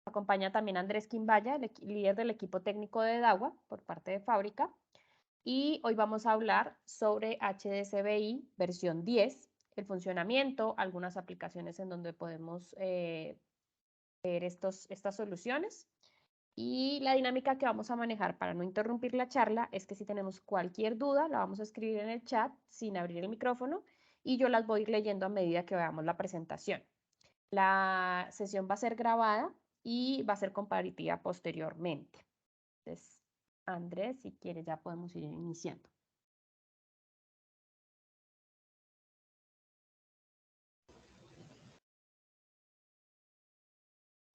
Acompaña también Andrés Quimbaya, líder del equipo técnico de DAWA por parte de Fábrica. Y hoy vamos a hablar sobre HDCBI versión 10, el funcionamiento, algunas aplicaciones en donde podemos ver estas soluciones. Y la dinámica que vamos a manejar para no interrumpir la charla es que si tenemos cualquier duda, la vamos a escribir en el chat sin abrir el micrófono y yo las voy a ir leyendo a medida que veamos la presentación. La sesión va a ser grabada y va a ser comparativa posteriormente. Entonces, Andrés, si quieres, ya podemos ir iniciando.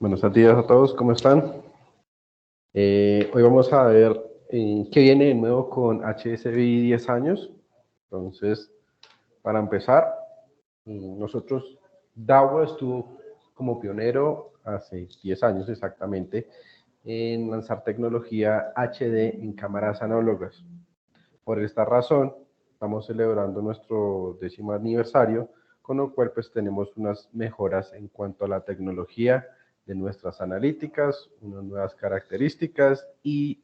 Buenos días a todos, ¿cómo están? Hoy vamos a ver qué viene de nuevo con HSBI 10 años. Entonces, para empezar, nosotros, DAWA estuvo como pionero hace 10 años exactamente en lanzar tecnología HD en cámaras análogas. Por esta razón, estamos celebrando nuestro 10º aniversario, con lo cual pues tenemos unas mejoras en cuanto a la tecnología de nuestras analíticas, unas nuevas características y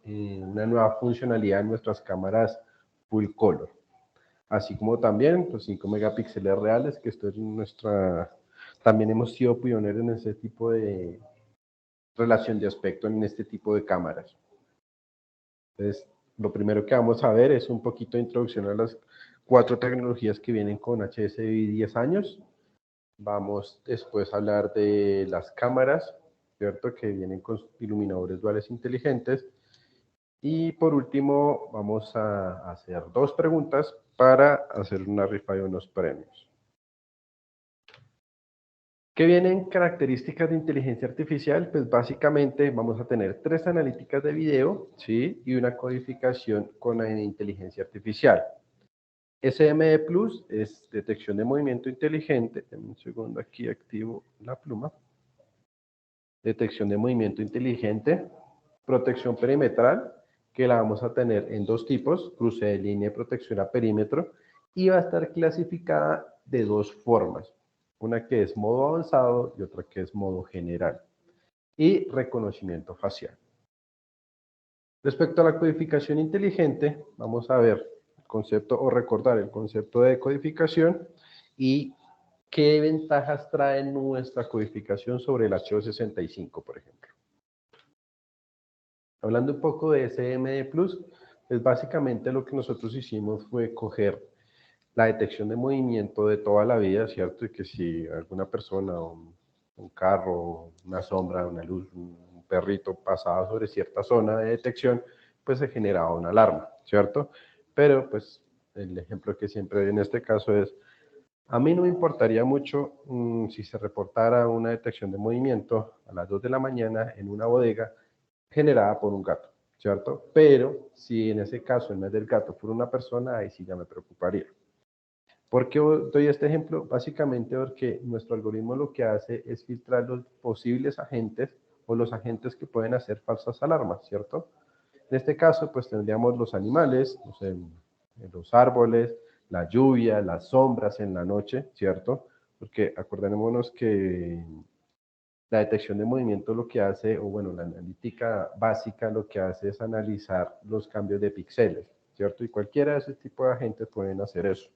una nueva funcionalidad en nuestras cámaras full color. Así como también los 5 megapíxeles reales, que esto es también hemos sido pioneros en este tipo de relación de aspecto en este tipo de cámaras. Entonces, lo primero que vamos a ver es un poquito de introducción a las 4 tecnologías que vienen con HSBI 10 años. Vamos después a hablar de las cámaras, ¿cierto? Que vienen con iluminadores duales inteligentes. Y por último, vamos a hacer 2 preguntas para hacer una rifa de unos premios. ¿Qué vienen características de inteligencia artificial? Pues básicamente vamos a tener 3 analíticas de video, ¿sí? Y una codificación con la inteligencia artificial. SME Plus es detección de movimiento inteligente. Denme un segundo, aquí activo la pluma. Detección de movimiento inteligente. Protección perimetral, que la vamos a tener en 2 tipos, cruce de línea y protección a perímetro, y va a estar clasificada de 2 formas. Una que es modo avanzado y otra que es modo general. Y reconocimiento facial. Respecto a la codificación inteligente, vamos a ver el concepto o recordar el concepto de codificación y qué ventajas trae nuestra codificación sobre el H265, por ejemplo. Hablando un poco de SMD+, pues básicamente lo que nosotros hicimos fue coger la detección de movimiento de toda la vida, ¿cierto? Y que si alguna persona, un carro, una sombra, una luz, un perrito pasaba sobre cierta zona de detección, pues se generaba una alarma, ¿cierto? Pero pues el ejemplo que siempre doy en este caso es, a mí no me importaría mucho si se reportara una detección de movimiento a las 2 de la mañana en una bodega generada por un gato, ¿cierto? Pero si en ese caso, en vez del gato, fuera una persona, ahí sí ya me preocuparía. ¿Por qué doy este ejemplo? Básicamente porque nuestro algoritmo lo que hace es filtrar los posibles agentes o los agentes que pueden hacer falsas alarmas, ¿cierto? En este caso, pues tendríamos los animales, no sé, los árboles, la lluvia, las sombras en la noche, ¿cierto? Porque acordémonos que la detección de movimiento lo que hace, o bueno, la analítica básica lo que hace es analizar los cambios de píxeles, ¿cierto? Y cualquiera de ese tipo de agentes pueden hacer eso.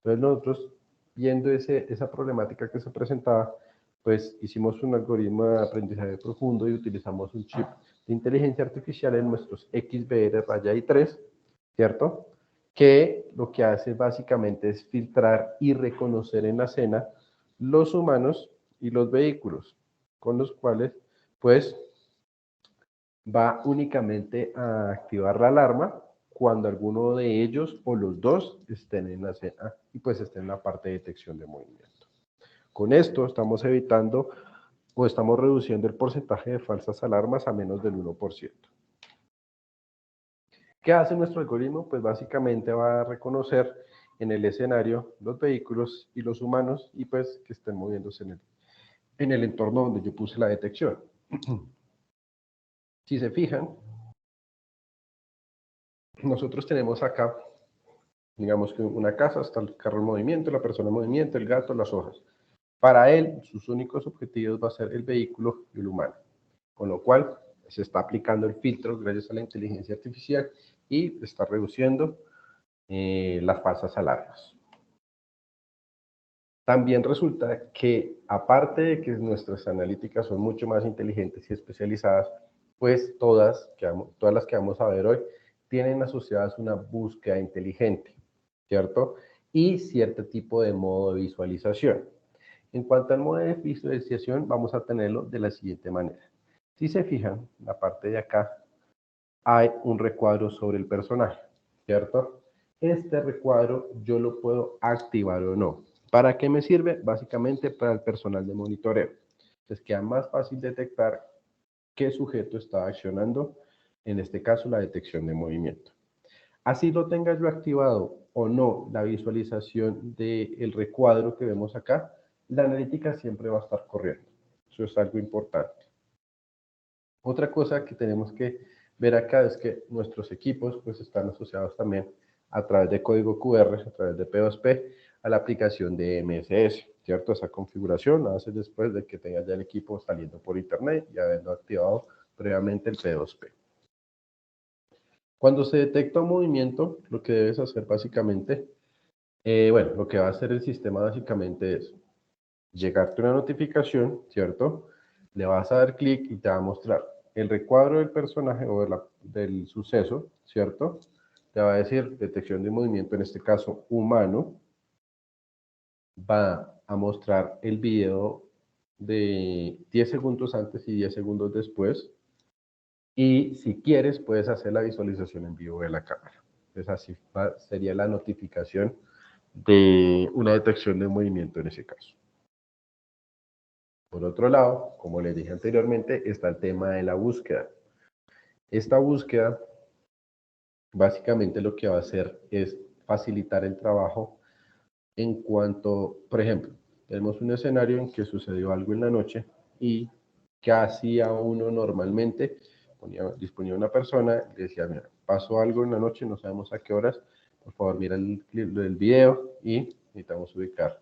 Entonces nosotros, viendo esa problemática que se presentaba, pues hicimos un algoritmo de aprendizaje profundo y utilizamos un chip de inteligencia artificial en nuestros XBR-I3, ¿cierto? Que lo que hace básicamente es filtrar y reconocer en la escena los humanos y los vehículos, con los cuales, pues, va únicamente a activar la alarma cuando alguno de ellos o los dos estén en la escena y pues estén en la parte de detección de movimiento. Con esto estamos evitando o estamos reduciendo el porcentaje de falsas alarmas a menos del 1%. ¿Qué hace nuestro algoritmo? Pues básicamente va a reconocer en el escenario los vehículos y los humanos y pues que estén moviéndose en el entorno donde yo puse la detección. Si se fijan, nosotros tenemos acá, digamos que una casa, está el carro en movimiento, la persona en movimiento, el gato, las hojas. Para él, sus únicos objetivos va a ser el vehículo y el humano, con lo cual se está aplicando el filtro gracias a la inteligencia artificial y está reduciendo las falsas alarmas. También resulta que, aparte de que nuestras analíticas son mucho más inteligentes y especializadas, pues todas las que vamos a ver hoy tienen asociadas una búsqueda inteligente, ¿cierto? Y cierto tipo de modo de visualización. En cuanto al modo de visualización, vamos a tenerlo de la siguiente manera. Si se fijan, en la parte de acá hay un recuadro sobre el personaje, ¿cierto? Este recuadro yo lo puedo activar o no. ¿Para qué me sirve? Básicamente para el personal de monitoreo. Les queda más fácil detectar qué sujeto está accionando, en este caso la detección de movimiento. Así lo tenga yo activado o no la visualización del recuadro que vemos acá, la analítica siempre va a estar corriendo. Eso es algo importante. Otra cosa que tenemos que ver acá es que nuestros equipos pues están asociados también a través de código QR, a través de P2P, a la aplicación de MSS, ¿cierto? Esa configuración la haces después de que tengas ya el equipo saliendo por internet y habiendo activado previamente el P2P. Cuando se detecta un movimiento, lo que debes hacer básicamente, bueno, lo que va a hacer el sistema básicamente es llegarte una notificación, ¿cierto? Le vas a dar clic y te va a mostrar el recuadro del personaje o del suceso, ¿cierto? Te va a decir detección de movimiento, en este caso humano. Va a mostrar el video de 10 segundos antes y 10 segundos después. Y si quieres, puedes hacer la visualización en vivo de la cámara. Entonces así sería la notificación de una detección de movimiento en ese caso. Por otro lado, como les dije anteriormente, está el tema de la búsqueda. Esta búsqueda básicamente lo que va a hacer es facilitar el trabajo en cuanto, por ejemplo, tenemos un escenario en que sucedió algo en la noche y que hacía uno normalmente, disponía una persona, le decía, mira, pasó algo en la noche, no sabemos a qué horas, por favor mira el video y necesitamos ubicar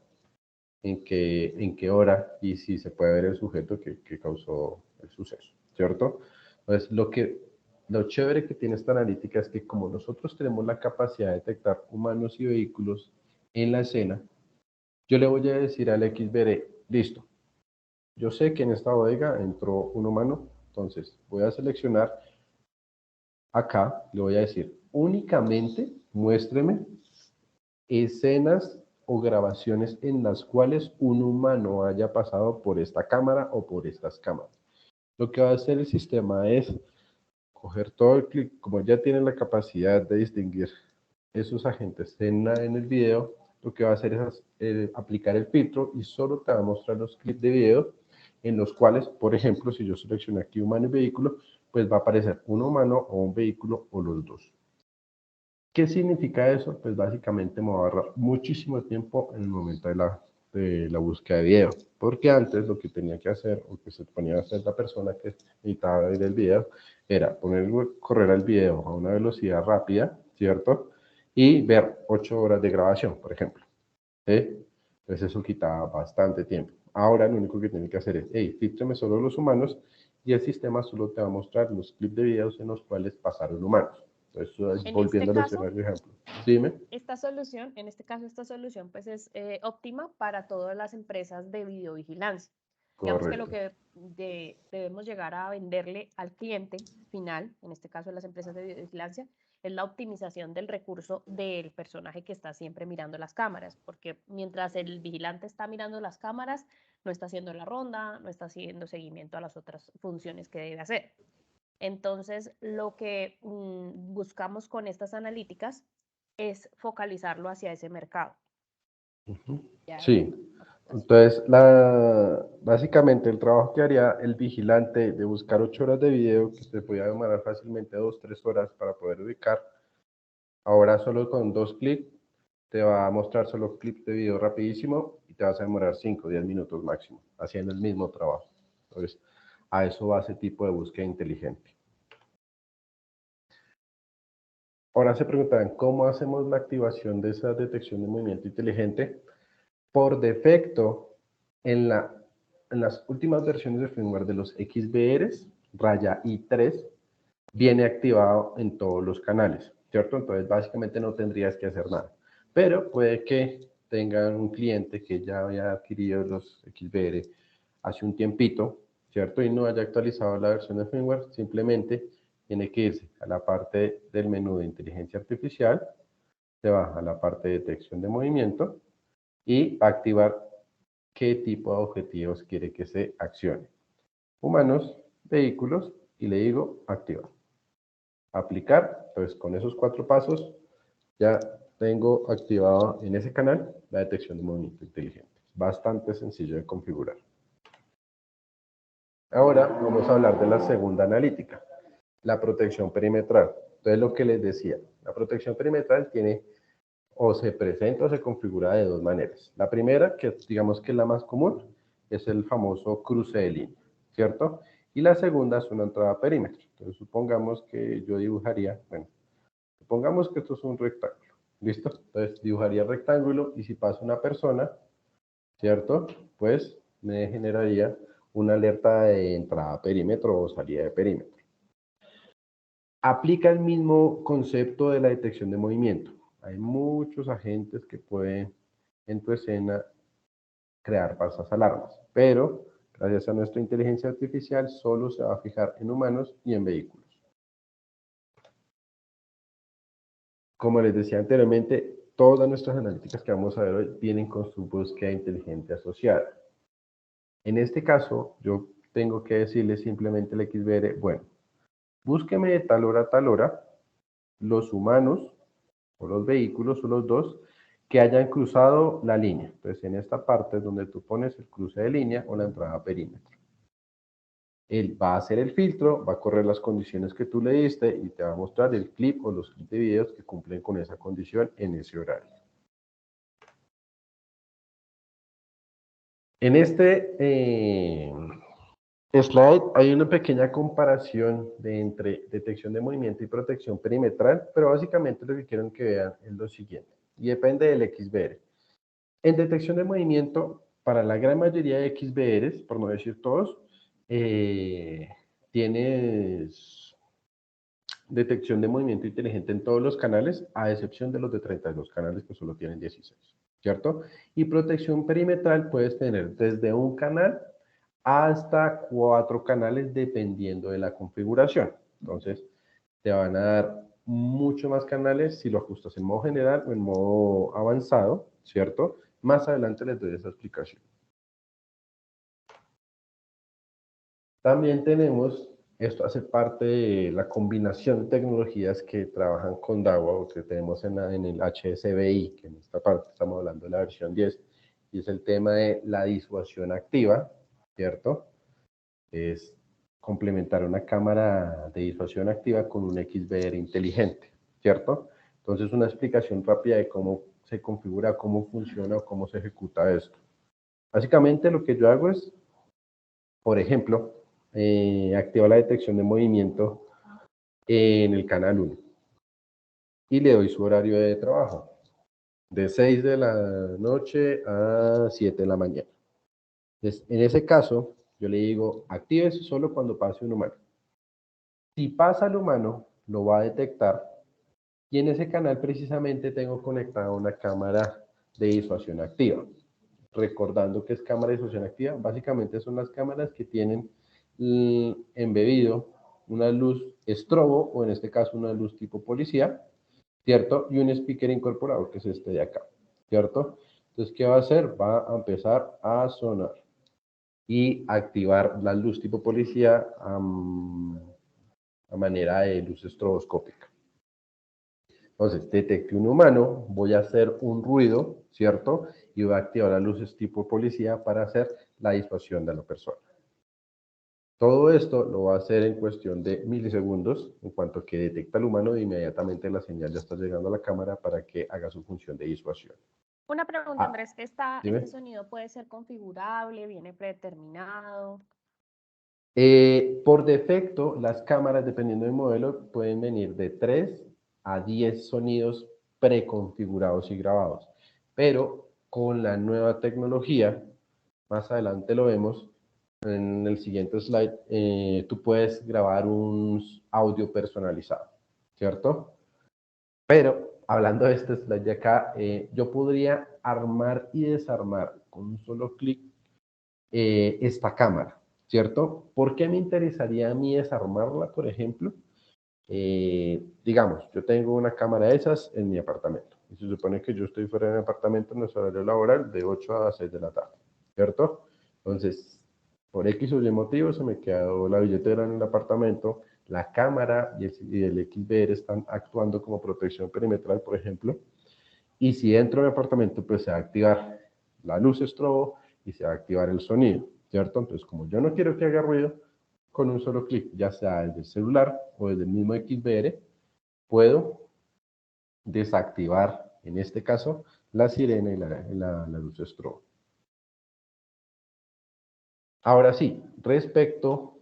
en qué hora y si se puede ver el sujeto que causó el suceso, ¿cierto? Entonces, lo chévere que tiene esta analítica es que como nosotros tenemos la capacidad de detectar humanos y vehículos en la escena, yo le voy a decir al XBD, listo, yo sé que en esta bodega entró un humano, entonces voy a seleccionar acá, le voy a decir, únicamente muéstreme escenas o grabaciones en las cuales un humano haya pasado por esta cámara o por estas cámaras. Lo que va a hacer el sistema es coger todo el clip, como ya tienen la capacidad de distinguir esos agentes en el video, lo que va a hacer es aplicar el filtro y solo te va a mostrar los clips de video en los cuales, por ejemplo, si yo selecciono aquí humano y vehículo, pues va a aparecer un humano o un vehículo o los dos. ¿Qué significa eso? Pues básicamente me va a ahorrar muchísimo tiempo en el momento de la búsqueda de video, porque antes lo que tenía que hacer, o que se ponía a hacer la persona que necesitaba ver el video, era correr el video a una velocidad rápida, ¿cierto? Y ver 8 horas de grabación, por ejemplo. ¿Sí? Entonces eso quitaba bastante tiempo. Ahora lo único que tiene que hacer es, hey, fíjate solo los humanos y el sistema solo te va a mostrar los clips de videos en los cuales pasaron humanos. Entonces, En este volviendo al caso, escenario ejemplo. Dime. en este caso, esta solución pues es óptima para todas las empresas de videovigilancia. Digamos que lo Correcto. que debemos llegar a venderle al cliente final, en este caso las empresas de videovigilancia, es la optimización del recurso del personaje que está siempre mirando las cámaras, porque mientras el vigilante está mirando las cámaras, no está haciendo la ronda, no está haciendo seguimiento a las otras funciones que debe hacer. Entonces, lo que buscamos con estas analíticas es focalizarlo hacia ese mercado. Ya es Sí. una aplicación. Entonces, básicamente el trabajo que haría el vigilante de buscar 8 horas de video, que te podía demorar fácilmente 2, 3 horas para poder ubicar, ahora solo con 2 clics te va a mostrar solo clips de video rapidísimo y te vas a demorar 5 o 10 minutos máximo haciendo el mismo trabajo. Entonces, a eso va ese tipo de búsqueda inteligente. Ahora se preguntarán, ¿cómo hacemos la activación de esa detección de movimiento inteligente? Por defecto, en las últimas versiones de firmware de los XBRs, raya i3, viene activado en todos los canales, ¿cierto? Entonces, básicamente no tendrías que hacer nada. Pero puede que tengan un cliente que ya había adquirido los XBR hace un tiempito, ¿cierto? Y no haya actualizado la versión de firmware, simplemente tiene que irse a la parte del menú de inteligencia artificial, se va a la parte de detección de movimiento y activar qué tipo de objetivos quiere que se accione. Humanos, vehículos, y le digo activar. Aplicar, entonces con esos 4 pasos ya tengo activado en ese canal la detección de movimiento inteligente. Bastante sencillo de configurar. Ahora vamos a hablar de la segunda analítica, la protección perimetral. Entonces lo que les decía, la protección perimetral tiene o se presenta o se configura de 2 maneras. La primera, que digamos que es la más común, es el famoso cruce de línea, ¿cierto? Y la segunda es una entrada a perímetro. Entonces supongamos que yo dibujaría, bueno, supongamos que esto es un rectángulo, ¿listo? Entonces dibujaría el rectángulo y si pasa una persona, ¿cierto? Pues me generaría una alerta de entrada a perímetro o salida de perímetro. Aplica el mismo concepto de la detección de movimiento. Hay muchos agentes que pueden en tu escena crear falsas alarmas, pero gracias a nuestra inteligencia artificial solo se va a fijar en humanos y en vehículos. Como les decía anteriormente, todas nuestras analíticas que vamos a ver hoy vienen con su búsqueda inteligente asociada. En este caso, yo tengo que decirle simplemente al XBR, bueno, búsqueme de tal hora a tal hora los humanos o los vehículos o los dos que hayan cruzado la línea. Entonces, en esta parte es donde tú pones el cruce de línea o la entrada a perímetro. Él va a hacer el filtro, va a correr las condiciones que tú le diste y te va a mostrar el clip o los clips de videos que cumplen con esa condición en ese horario. En este slide hay una pequeña comparación entre detección de movimiento y protección perimetral, pero básicamente lo que quiero que vean es lo siguiente, y depende del XBR. En detección de movimiento, para la gran mayoría de XBRs, por no decir todos, tienes detección de movimiento inteligente en todos los canales, a excepción de los de 32 canales que solo tienen 16, ¿cierto? Y protección perimetral puedes tener desde un canal hasta 4 canales dependiendo de la configuración. Entonces, te van a dar mucho más canales si lo ajustas en modo general o en modo avanzado, ¿cierto? Más adelante les doy esa explicación. También tenemos, esto hace parte de la combinación de tecnologías que trabajan con DAWA o que tenemos en el HSBI, que en esta parte estamos hablando de la versión 10, y es el tema de la disuasión activa, ¿cierto? Es complementar una cámara de disuasión activa con un XBR inteligente, ¿cierto? Entonces, una explicación rápida de cómo se configura, cómo funciona o cómo se ejecuta esto. Básicamente lo que yo hago es, por ejemplo, activar la detección de movimiento en el canal 1 y le doy su horario de trabajo, de 6 de la noche a 7 de la mañana. Entonces, en ese caso, yo le digo, actívese solo cuando pase un humano. Si pasa el humano, lo va a detectar y en ese canal precisamente tengo conectada una cámara de disuasión activa. Recordando que es cámara de disuasión activa, básicamente son las cámaras que tienen embebido una luz estrobo, o en este caso una luz tipo policía, ¿cierto? Y un speaker incorporado, que es este de acá, ¿cierto? Entonces, ¿qué va a hacer? Va a empezar a sonar y activar la luz tipo policía a manera de luz estroboscópica. Entonces, detecté un humano, voy a hacer un ruido, ¿cierto? Y voy a activar las luces tipo policía para hacer la disuasión de la persona. Todo esto lo va a hacer en cuestión de milisegundos, en cuanto que detecta al humano, inmediatamente la señal ya está llegando a la cámara para que haga su función de disuasión. Una pregunta, Andrés, Dime. ¿este sonido puede ser configurable, viene predeterminado? Por defecto, las cámaras, dependiendo del modelo, pueden venir de 3 a 10 sonidos preconfigurados y grabados. Pero con la nueva tecnología, más adelante lo vemos en el siguiente slide, tú puedes grabar un audio personalizado, ¿cierto? Pero hablando de este slide de acá, yo podría armar y desarmar con un solo clic esta cámara, ¿cierto? ¿Por qué me interesaría a mí desarmarla, por ejemplo? Digamos, yo tengo una cámara de esas en mi apartamento. Y se supone que yo estoy fuera de mi apartamento en nuestro horario laboral de 8 a 6 de la tarde, ¿cierto? Entonces, por X o Y motivo se me quedó la billetera en el apartamento, la cámara y el XBR están actuando como protección perimetral, por ejemplo, y si entro de mi apartamento, pues se va a activar la luz estrobo y se va a activar el sonido, ¿cierto? Entonces, como yo no quiero que haga ruido, con un solo clic, ya sea desde el celular o desde el mismo XBR, puedo desactivar, en este caso, la sirena y la luz estrobo. Ahora sí, respecto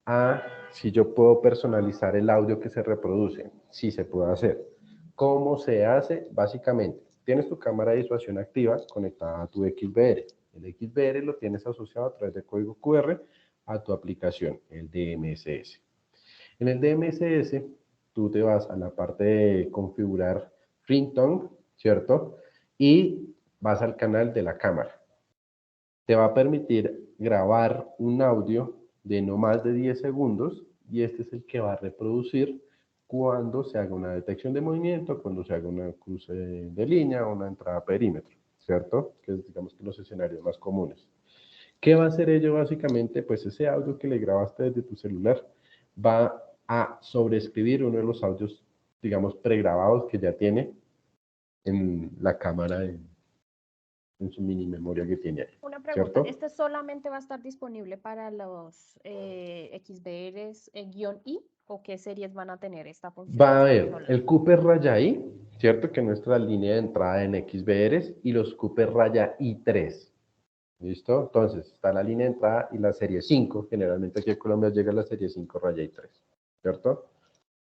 a si yo puedo personalizar el audio que se reproduce, sí se puede hacer. ¿Cómo se hace? Básicamente, tienes tu cámara de disuasión activa conectada a tu XBR. El XBR lo tienes asociado a través de código QR a tu aplicación, el DMSS. En el DMSS, tú te vas a la parte de configurar ringtone, ¿cierto? Y vas al canal de la cámara. Te va a permitir grabar un audio de no más de 10 segundos y este es el que va a reproducir cuando se haga una detección de movimiento, cuando se haga una cruce de línea o una entrada a perímetro, ¿cierto? Que es, digamos, que los escenarios más comunes. ¿Qué va a hacer ello básicamente? Pues ese audio que le grabaste desde tu celular va a sobreescribir uno de los audios, digamos, pregrabados que ya tiene en la cámara, en su mini memoria que tiene ahí, Una pregunta, ¿cierto? ¿este solamente va a estar disponible para los XBRs -I o qué series van a tener esta función Va que a estamos haber hablando? el Cooper Raya I, ¿cierto? Que es nuestra línea de entrada en XBRs y los Cooper Raya I3. ¿Listo? Entonces, está la línea de entrada y la serie 5. Generalmente aquí en Colombia llega la serie 5 Raya I3, ¿cierto?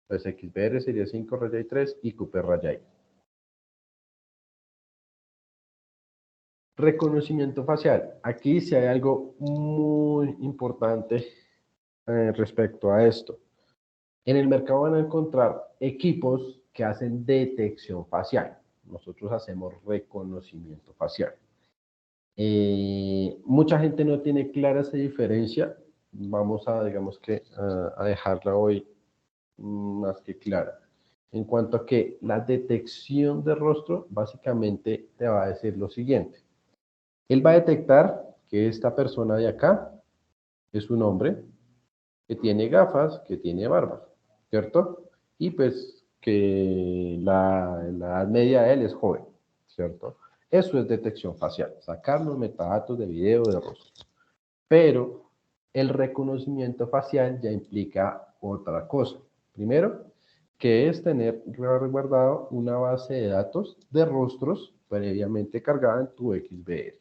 Entonces, XBR, serie 5 Raya I3 y Cooper Raya I. Reconocimiento facial. Aquí sí hay algo muy importante respecto a esto. En el mercado van a encontrar equipos que hacen detección facial. Nosotros hacemos reconocimiento facial. Mucha gente no tiene clara esa diferencia. Vamos a, digamos que, a dejarla hoy más que clara. En cuanto a que la detección de rostro básicamente te va a decir lo siguiente. Él va a detectar que esta persona de acá es un hombre que tiene gafas, que tiene barba, ¿cierto? Y pues que la edad media de él es joven, ¿cierto? Eso es detección facial, sacar los metadatos de video de rostro. Pero el reconocimiento facial ya implica otra cosa. Primero, que es tener resguardado una base de datos de rostros previamente cargada en tu XBR.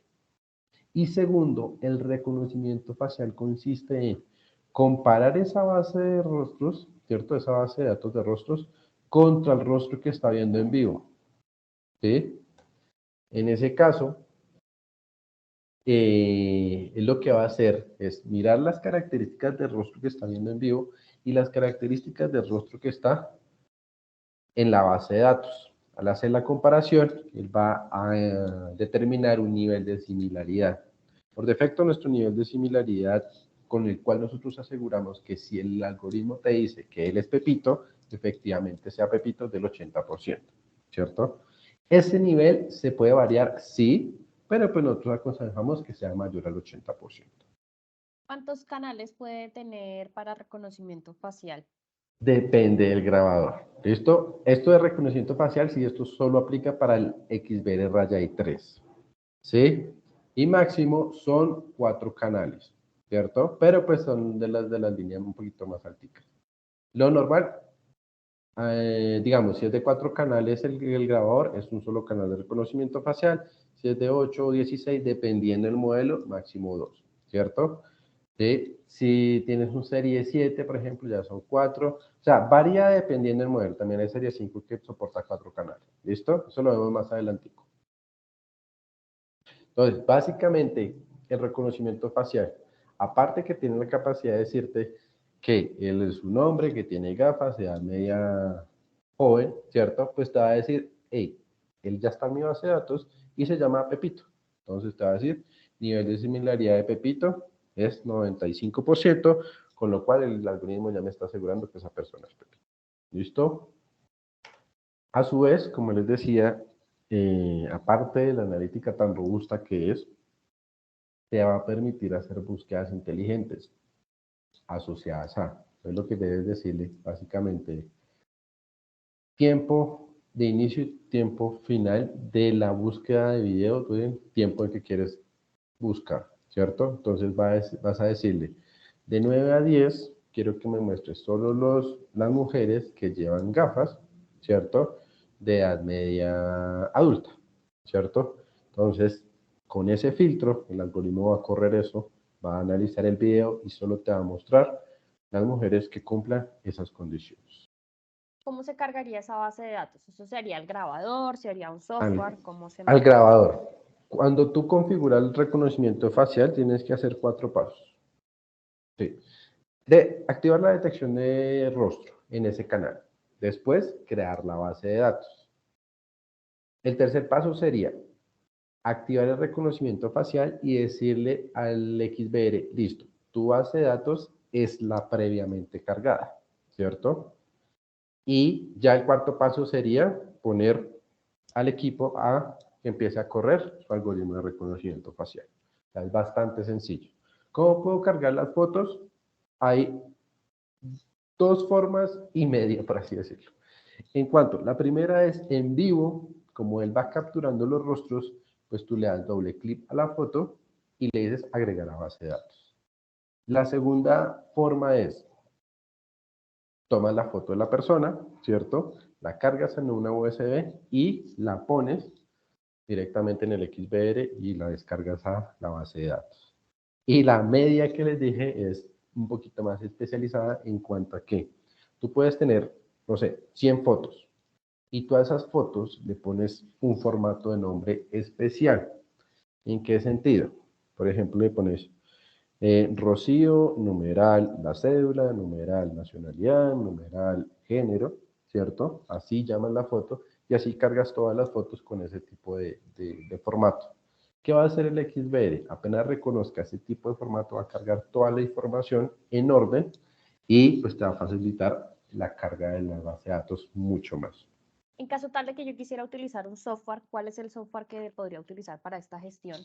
Y segundo, el reconocimiento facial consiste en comparar esa base de rostros, ¿cierto? Esa base de datos de rostros contra el rostro que está viendo en vivo, ¿sí? En ese caso, lo que va a hacer es mirar las características del rostro que está viendo en vivo y las características del rostro que está en la base de datos. Al hacer la comparación, él va a determinar un nivel de similaridad. Por defecto, nuestro nivel de similaridad con el cual nosotros aseguramos que si el algoritmo te dice que él es Pepito, efectivamente sea Pepito es del 80%, ¿cierto? Ese nivel se puede variar, sí, pero pues nosotros aconsejamos que sea mayor al 80%. ¿Cuántos canales puede tener para reconocimiento facial? Depende del grabador. ¿Listo? Esto de reconocimiento facial, sí, esto solo aplica para el XBR Raya i3. ¿Sí? Y máximo son 4 canales, ¿cierto? Pero pues son de las líneas un poquito más alticas. Lo normal, digamos, si es de 4 canales el grabador, es un solo canal de reconocimiento facial. Si es de 8 o 16, dependiendo del modelo, máximo 2, ¿cierto? ¿Sí? Si tienes un serie 7, por ejemplo, ya son 4. O sea, varía dependiendo del modelo. También hay serie 5 que soporta 4 canales. ¿Listo? Eso lo vemos más adelantico. Entonces, básicamente, el reconocimiento facial, aparte que tiene la capacidad de decirte que él es un hombre, que tiene gafas, edad media joven, ¿cierto? Pues te va a decir, hey, él ya está en mi base de datos y se llama Pepito. Entonces te va a decir, nivel de similaridad de Pepito es 95%, con lo cual el algoritmo ya me está asegurando que esa persona es Pepito. ¿Listo? A su vez, como les decía, aparte de la analítica tan robusta que es, te va a permitir hacer búsquedas inteligentes asociadas a. Es lo que debes decirle básicamente tiempo de inicio y tiempo final de la búsqueda de video, el tiempo en que quieres buscar, ¿cierto? Entonces vas a decirle, de 9 a 10, quiero que me muestres solo las mujeres que llevan gafas, ¿cierto? De edad media adulta, ¿cierto? Entonces, con ese filtro, el algoritmo va a correr eso, va a analizar el video y solo te va a mostrar las mujeres que cumplan esas condiciones. ¿Cómo se cargaría esa base de datos? ¿Eso sería el grabador? ¿Sería un Al, software? ¿Cómo se al maneja? grabador. Cuando tú configuras el reconocimiento facial, tienes que hacer 4 pasos. Sí. De activar la detección de rostro en ese canal. Después, crear la base de datos. El tercer paso sería activar el reconocimiento facial y decirle al XBR, listo, tu base de datos es la previamente cargada, ¿cierto? Y ya el cuarto paso sería poner al equipo a que empiece a correr su algoritmo de reconocimiento facial. O sea, es bastante sencillo. ¿Cómo puedo cargar las fotos? Hay dos formas y media, por así decirlo. En cuanto, la primera es en vivo, como él va capturando los rostros, pues tú le das doble clic a la foto y le dices agregar a base de datos. La segunda forma es, tomas la foto de la persona, ¿cierto? La cargas en una USB y la pones directamente en el XBR y la descargas a la base de datos. Y la media que les dije es un poquito más especializada en cuanto a que tú puedes tener, no sé, 100 fotos y tú a esas fotos le pones un formato de nombre especial. ¿En qué sentido? Por ejemplo, le pones Rocío, numeral la cédula, numeral nacionalidad, numeral género, ¿cierto? Así llaman la foto y así cargas todas las fotos con ese tipo de formato. ¿Qué va a hacer el XBR? Apenas reconozca ese tipo de formato, va a cargar toda la información en orden y pues te va a facilitar la carga de la base de datos mucho más. En caso tal de que yo quisiera utilizar un software, ¿cuál es el software que podría utilizar para esta gestión?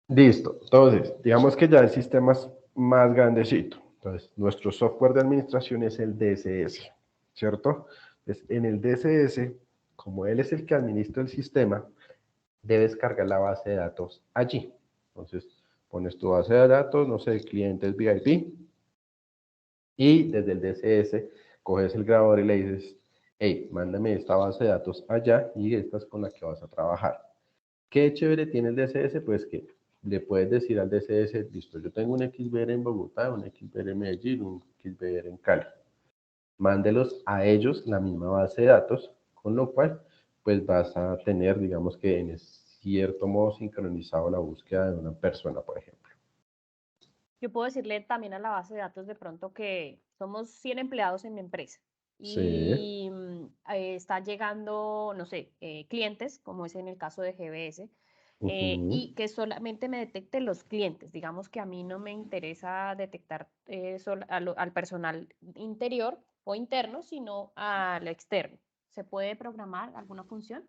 Listo. Entonces, digamos que ya el sistema es más grandecito. Entonces, nuestro software de administración es el DSS, ¿cierto? Entonces, en el DSS, como él es el que administra el sistema, debes cargar la base de datos allí. Entonces, pones tu base de datos, no sé, clientes VIP, y desde el DSS coges el grabador y le dices, hey, mándame esta base de datos allá y esta es con la que vas a trabajar. ¿Qué chévere tiene el DSS? Pues que le puedes decir al DSS, listo, yo tengo un XBR en Bogotá, un XBR en Medellín, un XBR en Cali. Mándelos a ellos la misma base de datos, con lo cual, pues vas a tener, digamos que en cierto modo sincronizado la búsqueda de una persona, por ejemplo. Yo puedo decirle también a la base de datos de pronto que somos 100 empleados en mi empresa Sí. y están llegando, no sé, clientes, como es en el caso de GBS, y que solamente me detecte los clientes. Digamos que a mí no me interesa detectar al personal interior o interno, sino al externo. ¿Se puede programar alguna función?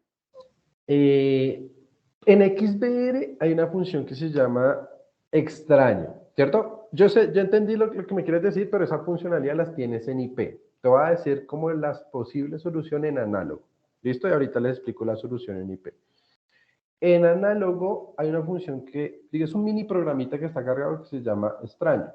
Eh, en XBR hay una función que se llama extraño, ¿cierto? Yo sé, yo entendí lo que me quieres decir, pero esa funcionalidad las tienes en IP. Te voy a decir como las posibles soluciones en análogo. ¿Listo? Y ahorita les explico la solución en IP. En análogo hay una función que, es un mini programita que está cargado que se llama extraño.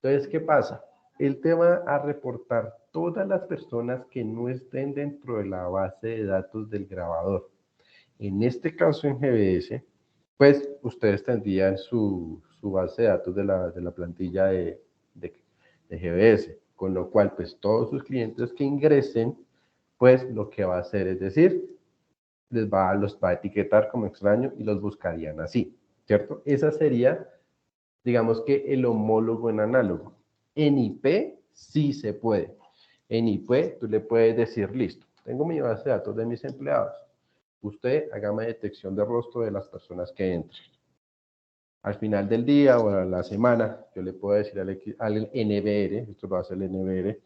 Entonces, ¿qué pasa? Él te va a reportar todas las personas que no estén dentro de la base de datos del grabador. En este caso, en GBS, pues ustedes tendrían su base de datos de la plantilla de GBS, con lo cual, pues todos sus clientes que ingresen, pues lo que va a hacer es decir, los va a etiquetar como extraño y los buscarían así. ¿cierto? Esa sería, digamos que el homólogo en análogo. En IP sí se puede. En IP tú le puedes decir, listo, tengo mi base de datos de mis empleados. Usted hágame detección de rostro de las personas que entren. Al final del día o a la semana, yo le puedo decir al NBR, esto lo hace el NBR,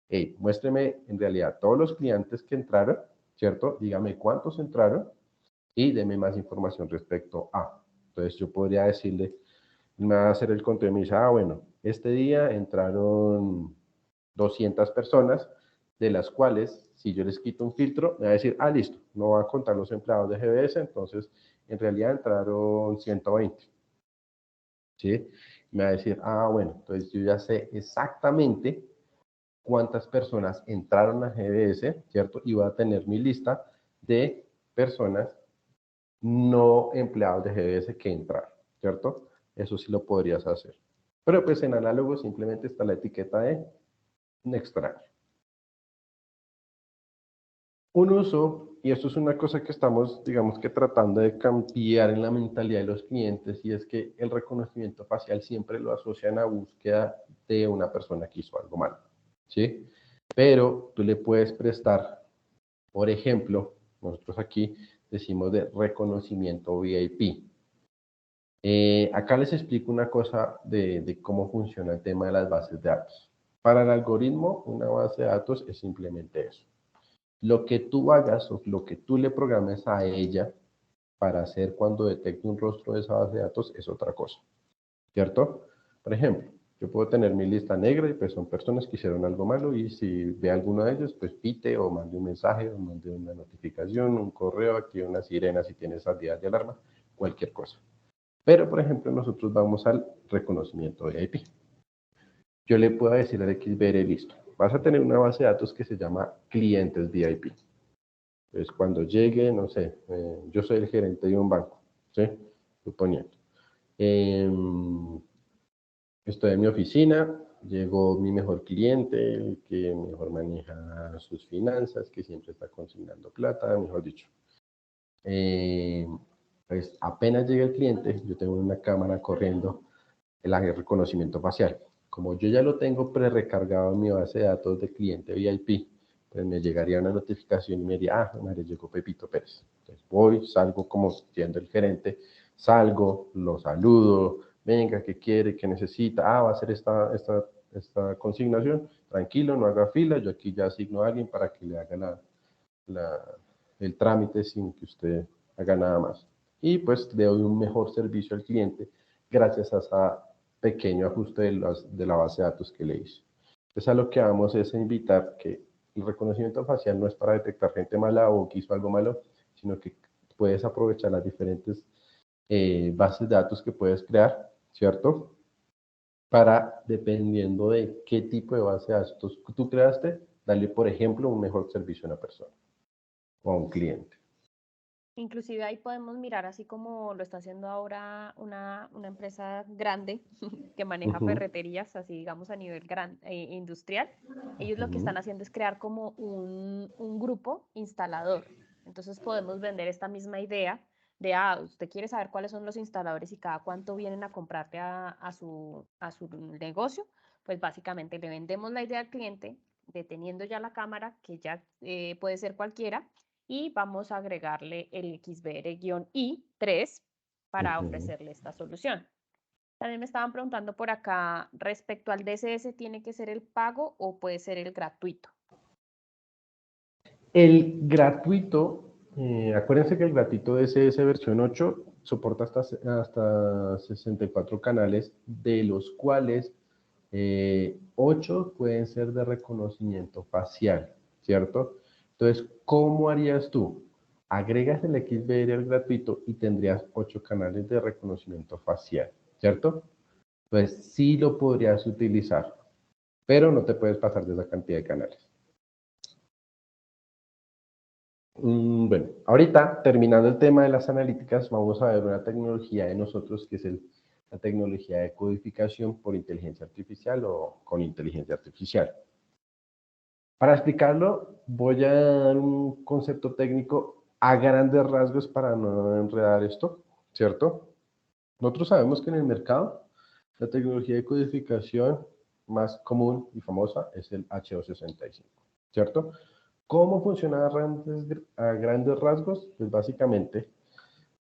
hey, muéstreme en realidad todos los clientes que entraron, ¿cierto? Dígame cuántos entraron y deme más información respecto a. Entonces yo podría decirle, me va a hacer el conteo y me dice, bueno, este día entraron 200 personas, de las cuales, si yo les quito un filtro, me va a decir, listo, no va a contar los empleados de GBS, entonces en realidad entraron 120. ¿Sí? Me va a decir, bueno, entonces yo ya sé exactamente cuántas personas entraron a GBS, ¿cierto? Y voy a tener mi lista de personas no empleados de GBS que entraron, ¿cierto? Eso sí lo podrías hacer. Pero pues en análogo simplemente está la etiqueta de un extraño. Un uso, y esto es una cosa que estamos, digamos que tratando de cambiar en la mentalidad de los clientes, y es que el reconocimiento facial siempre lo asocian a búsqueda de una persona que hizo algo mal, ¿sí? Pero tú le puedes prestar, por ejemplo, nosotros aquí decimos de reconocimiento VIP. Acá les explico una cosa de cómo funciona el tema de las bases de datos. Para el algoritmo, una base de datos es simplemente eso. Lo que tú hagas o lo que tú le programes a ella para hacer cuando detecte un rostro de esa base de datos es otra cosa, ¿cierto? Por ejemplo, yo puedo tener mi lista negra y pues son personas que hicieron algo malo y si ve a alguno de ellos, pues pite o mande un mensaje o mande una notificación, un correo, active una sirena si tiene salida de alarma, cualquier cosa. Pero, por ejemplo, nosotros vamos al reconocimiento de IP. Yo le puedo decir al XBR, listo, vas a tener una base de datos que se llama clientes VIP. Entonces, cuando llegue, no sé, yo soy el gerente de un banco, ¿sí? Suponiendo. Eh, Estoy en mi oficina, llegó mi mejor cliente, el que mejor maneja sus finanzas, que siempre está consignando plata, mejor dicho. Eh, pues apenas llega el cliente, yo tengo una cámara corriendo el reconocimiento facial. Como yo ya lo tengo pre-recargado en mi base de datos de cliente VIP, pues me llegaría una notificación y me diría, madre, llegó Pepito Pérez. Entonces voy, salgo como siendo el gerente, salgo, lo saludo, venga, ¿qué quiere? ¿Qué necesita? Va a hacer esta consignación, tranquilo, no haga fila, yo aquí ya asigno a alguien para que le haga el trámite sin que usted haga nada más. Y pues le doy un mejor servicio al cliente gracias a esa pequeño ajuste de la base de datos que le hice. Entonces a lo que vamos es a invitar que el reconocimiento facial no es para detectar gente mala o que hizo algo malo, sino que puedes aprovechar las diferentes bases de datos que puedes crear, ¿cierto? Para, dependiendo de qué tipo de base de datos tú creaste, darle, por ejemplo, un mejor servicio a una persona o a un cliente. Inclusive ahí podemos mirar, así como lo está haciendo ahora una empresa grande que maneja Ujú, ferreterías, así digamos a nivel industrial. Ellos lo que ujú. están haciendo es crear como un grupo instalador. Entonces podemos vender esta misma idea de, usted quiere saber cuáles son los instaladores y cada cuánto vienen a comprarte a su negocio, pues básicamente le vendemos la idea al cliente, deteniendo ya la cámara, que ya puede ser cualquiera, y vamos a agregarle el XBR-I3 para Ujú. ofrecerle esta solución. También me estaban preguntando por acá respecto al DSS, ¿tiene que ser el pago o puede ser el gratuito? El gratuito, acuérdense que el gratuito DSS versión 8 soporta hasta 64 canales, de los cuales 8 pueden ser de reconocimiento facial, ¿cierto? Entonces, ¿cómo harías tú? Agregas el XBR al gratuito y tendrías 8 canales de reconocimiento facial, ¿cierto? Entonces, sí lo podrías utilizar, pero no te puedes pasar de esa cantidad de canales. Bueno, ahorita terminando el tema de las analíticas, vamos a ver una tecnología de nosotros que es la tecnología de codificación por inteligencia artificial o con inteligencia artificial. Para explicarlo, voy a dar un concepto técnico a grandes rasgos para no enredar esto, ¿cierto? Nosotros sabemos que en el mercado la tecnología de codificación más común y famosa es el H265, ¿cierto? ¿Cómo funciona a grandes rasgos? Pues básicamente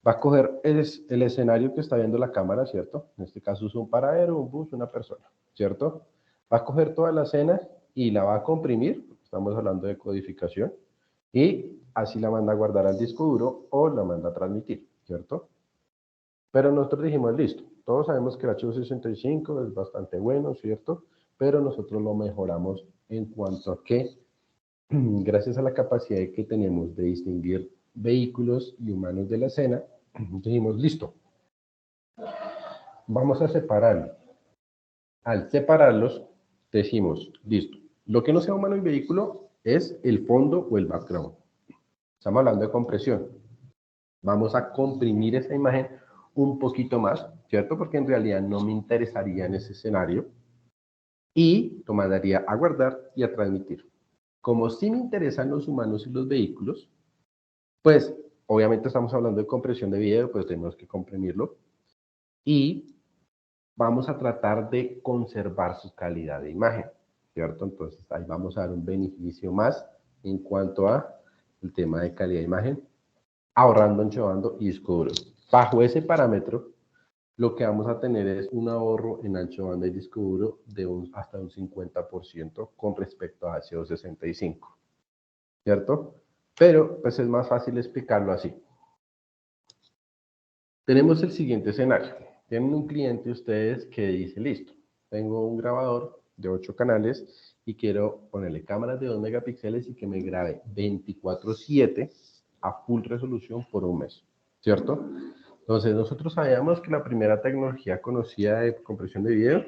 va a coger el escenario que está viendo la cámara, ¿cierto? En este caso es un paradero, un bus, una persona, ¿cierto? Va a coger toda la escena y la va a comprimir, estamos hablando de codificación, y así la manda a guardar al disco duro o la manda a transmitir, ¿cierto? Pero nosotros dijimos, listo, todos sabemos que el H265 es bastante bueno, ¿cierto? Pero nosotros lo mejoramos en cuanto a que, gracias a la capacidad que tenemos de distinguir vehículos y humanos de la escena, dijimos, listo, vamos a separarlo. Al separarlos, decimos, listo, lo que no sea humano y vehículo es el fondo o el background. Estamos hablando de compresión. Vamos a comprimir esa imagen un poquito más, ¿cierto? Porque en realidad no me interesaría en ese escenario. Y lo mandaría a guardar y a transmitir. Como sí me interesan los humanos y los vehículos, pues obviamente estamos hablando de compresión de video, pues tenemos que comprimirlo. Y vamos a tratar de conservar su calidad de imagen, ¿cierto? Entonces ahí vamos a dar un beneficio más en cuanto a el tema de calidad de imagen, ahorrando ancho banda y disco duro. Bajo ese parámetro, lo que vamos a tener es un ahorro en ancho banda y disco duro de hasta un 50% con respecto a H265, ¿cierto? Pero pues es más fácil explicarlo así. Tenemos el siguiente escenario. Tienen un cliente ustedes que dice, listo, tengo un grabador de 8 canales y quiero ponerle cámaras de 2 megapíxeles y que me grabe 24/7 a full resolución por un mes, ¿cierto? Entonces nosotros sabíamos que la primera tecnología conocida de compresión de video,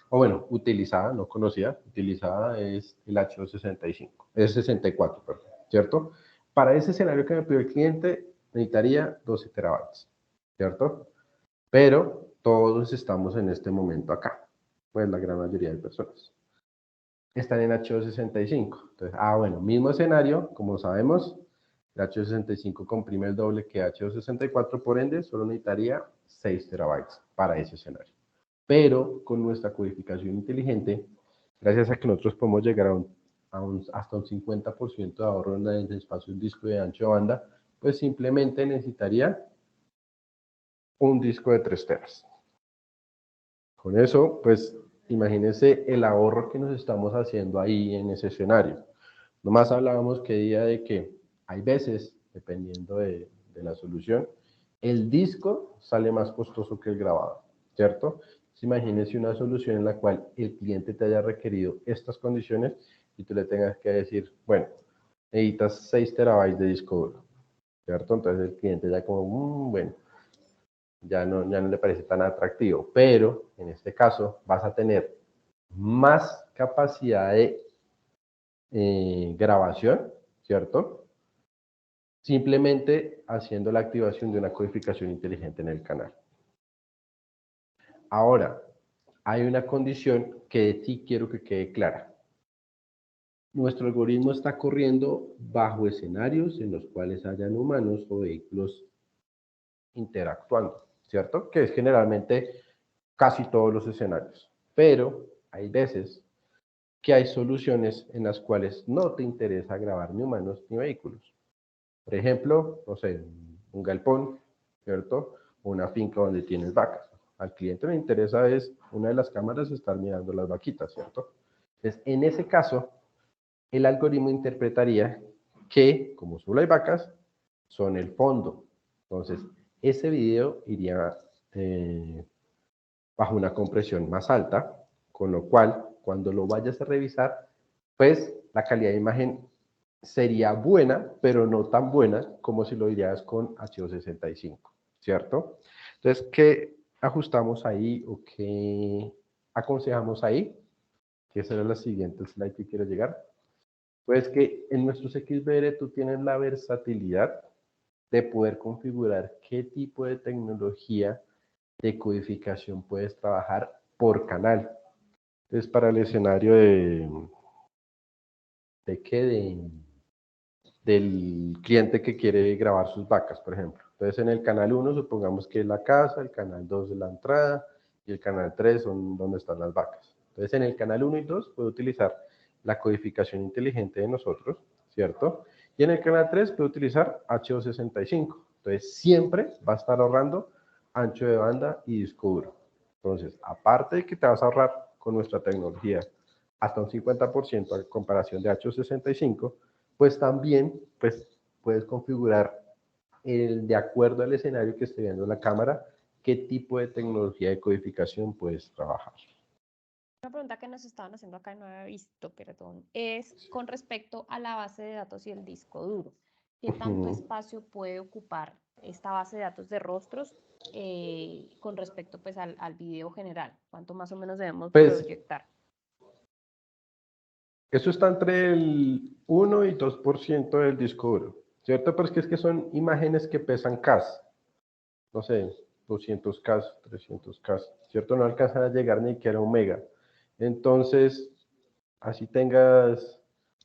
o bueno, utilizada, no conocida, utilizada es el H265, es 64, perdón, ¿cierto? Para ese escenario que me pidió el cliente necesitaría 12 terabytes. ¿Cierto? Pero todos estamos en este momento acá, pues la gran mayoría de personas están en H265. Entonces, bueno, mismo escenario, como sabemos, el H265 comprime el doble que H264, por ende, solo necesitaría 6 terabytes para ese escenario. Pero con nuestra codificación inteligente, gracias a que nosotros podemos llegar hasta un 50% de ahorro en el espacio del disco de ancho de banda, pues simplemente necesitaría un disco de 3 teras. Con eso, pues imagínense el ahorro que nos estamos haciendo ahí en ese escenario. Nomás hablábamos que día de que hay veces, dependiendo de la solución, el disco sale más costoso que el grabado, ¿cierto? Entonces, imagínense una solución en la cual el cliente te haya requerido estas condiciones y tú le tengas que decir, bueno, necesitas 6 terabytes de disco duro, ¿cierto? Entonces el cliente ya como, bueno, ya no le parece tan atractivo, pero en este caso vas a tener más capacidad de grabación, ¿cierto? Simplemente haciendo la activación de una codificación inteligente en el canal. Ahora, hay una condición que sí quiero que quede clara. Nuestro algoritmo está corriendo bajo escenarios en los cuales hayan humanos o vehículos interactuando, ¿cierto? Que es generalmente casi todos los escenarios. Pero hay veces que hay soluciones en las cuales no te interesa grabar ni humanos ni vehículos. Por ejemplo, no sé, un galpón, ¿cierto? O una finca donde tienes vacas. Al cliente le interesa es una de las cámaras estar mirando las vaquitas, ¿cierto? Entonces, en ese caso, el algoritmo interpretaría que, como solo hay vacas, son el fondo. Entonces, ese video iría bajo una compresión más alta, con lo cual, cuando lo vayas a revisar, pues la calidad de imagen sería buena, pero no tan buena como si lo dirías con H265, ¿cierto? Entonces, ¿qué ajustamos ahí o qué aconsejamos ahí? Que será la siguiente slide que quiero llegar. Pues que en nuestros XBR tú tienes la versatilidad de poder configurar qué tipo de tecnología de codificación puedes trabajar por canal. Entonces, para el escenario ¿de qué? del cliente que quiere grabar sus vacas, por ejemplo. Entonces, en el canal 1, supongamos que es la casa, el canal 2 es la entrada y el canal 3 son donde están las vacas. Entonces, en el canal 1 y 2 puedo utilizar la codificación inteligente de nosotros, ¿cierto? Y en el canal 3 puedo utilizar H265. Entonces, siempre va a estar ahorrando ancho de banda y disco duro. Entonces, aparte de que te vas a ahorrar con nuestra tecnología hasta un 50% a comparación de H265, pues también pues, puedes configurar de acuerdo al escenario que esté viendo la cámara, qué tipo de tecnología de codificación puedes trabajar. Una pregunta que nos estaban haciendo acá y no había visto, perdón, es con respecto a la base de datos y el disco duro. ¿Qué tanto espacio puede ocupar esta base de datos de rostros con respecto pues al video general? ¿Cuánto más o menos debemos Pues proyectar? eso está entre el 1 y 2% del disco duro, ¿cierto? Pero es que son imágenes que pesan K, no sé, 200K, 300K, ¿cierto? No alcanzan a llegar ni siquiera a un mega. Entonces, así tengas,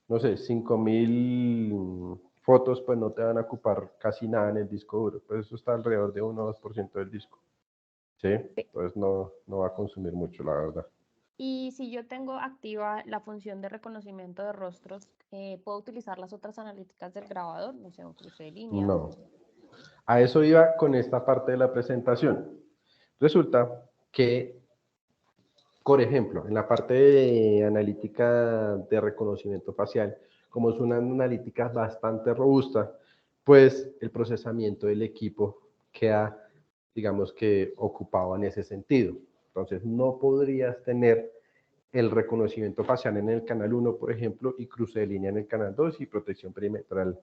no sé, 5000 fotos, pues no te van a ocupar casi nada en el disco duro. Pues eso está alrededor de 1 o 2% del disco. ¿Sí? Entonces no va a consumir mucho, la verdad. Y si yo tengo activa la función de reconocimiento de rostros, ¿puedo utilizar las otras analíticas del grabador? No sé, un cruce de líneas. No. A eso iba con esta parte de la presentación. Resulta que, por ejemplo, en la parte de analítica de reconocimiento facial, como es una analítica bastante robusta, pues el procesamiento del equipo queda, digamos que, ocupado en ese sentido. Entonces, no podrías tener el reconocimiento facial en el canal 1, por ejemplo, y cruce de línea en el canal 2 y protección perimetral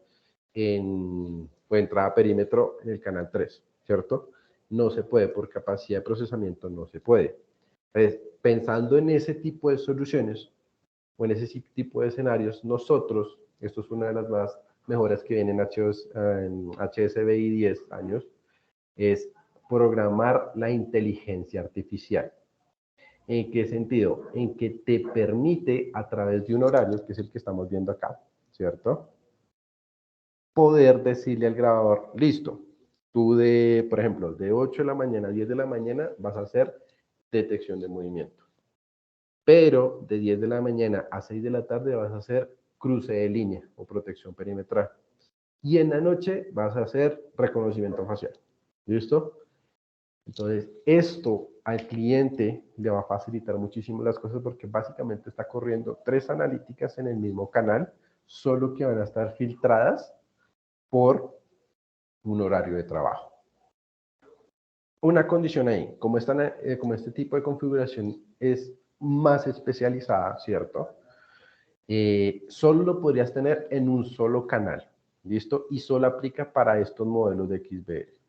o entrada a perímetro en el canal 3, ¿cierto? No se puede, por capacidad de procesamiento no se puede. Entonces, pensando en ese tipo de soluciones o en ese tipo de escenarios, nosotros, esto es una de las más mejoras que vienen en HSBI 10 años, es programar la inteligencia artificial. ¿En qué sentido? En que te permite, a través de un horario, que es el que estamos viendo acá, ¿cierto? Poder decirle al grabador, listo, tú por ejemplo, de 8 de la mañana a 10 de la mañana vas a hacer detección de movimiento. Pero de 10 de la mañana a 6 de la tarde vas a hacer cruce de línea o protección perimetral. Y en la noche vas a hacer reconocimiento facial. ¿Listo? Entonces, esto al cliente le va a facilitar muchísimo las cosas porque básicamente está corriendo 3 analíticas en el mismo canal, solo que van a estar filtradas por un horario de trabajo. Una condición ahí, como este tipo de configuración es más especializada, ¿cierto? Solo lo podrías tener en un solo canal, ¿listo? Y solo aplica para estos modelos de XBR.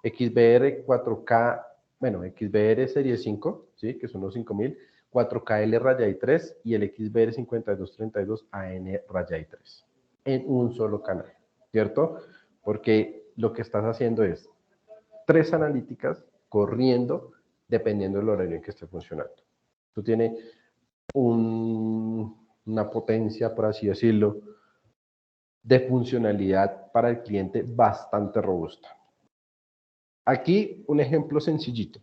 XBR 4K, bueno, XBR Serie 5, ¿sí? Que son los 5000, 4KL raya y 3 y el XBR 5232 AN raya y 3 en un solo canal, ¿cierto? Porque lo que estás haciendo es 3 analíticas corriendo dependiendo del horario en que esté funcionando. Tú tienes una potencia, por así decirlo, de funcionalidad para el cliente bastante robusta. Aquí un ejemplo sencillito.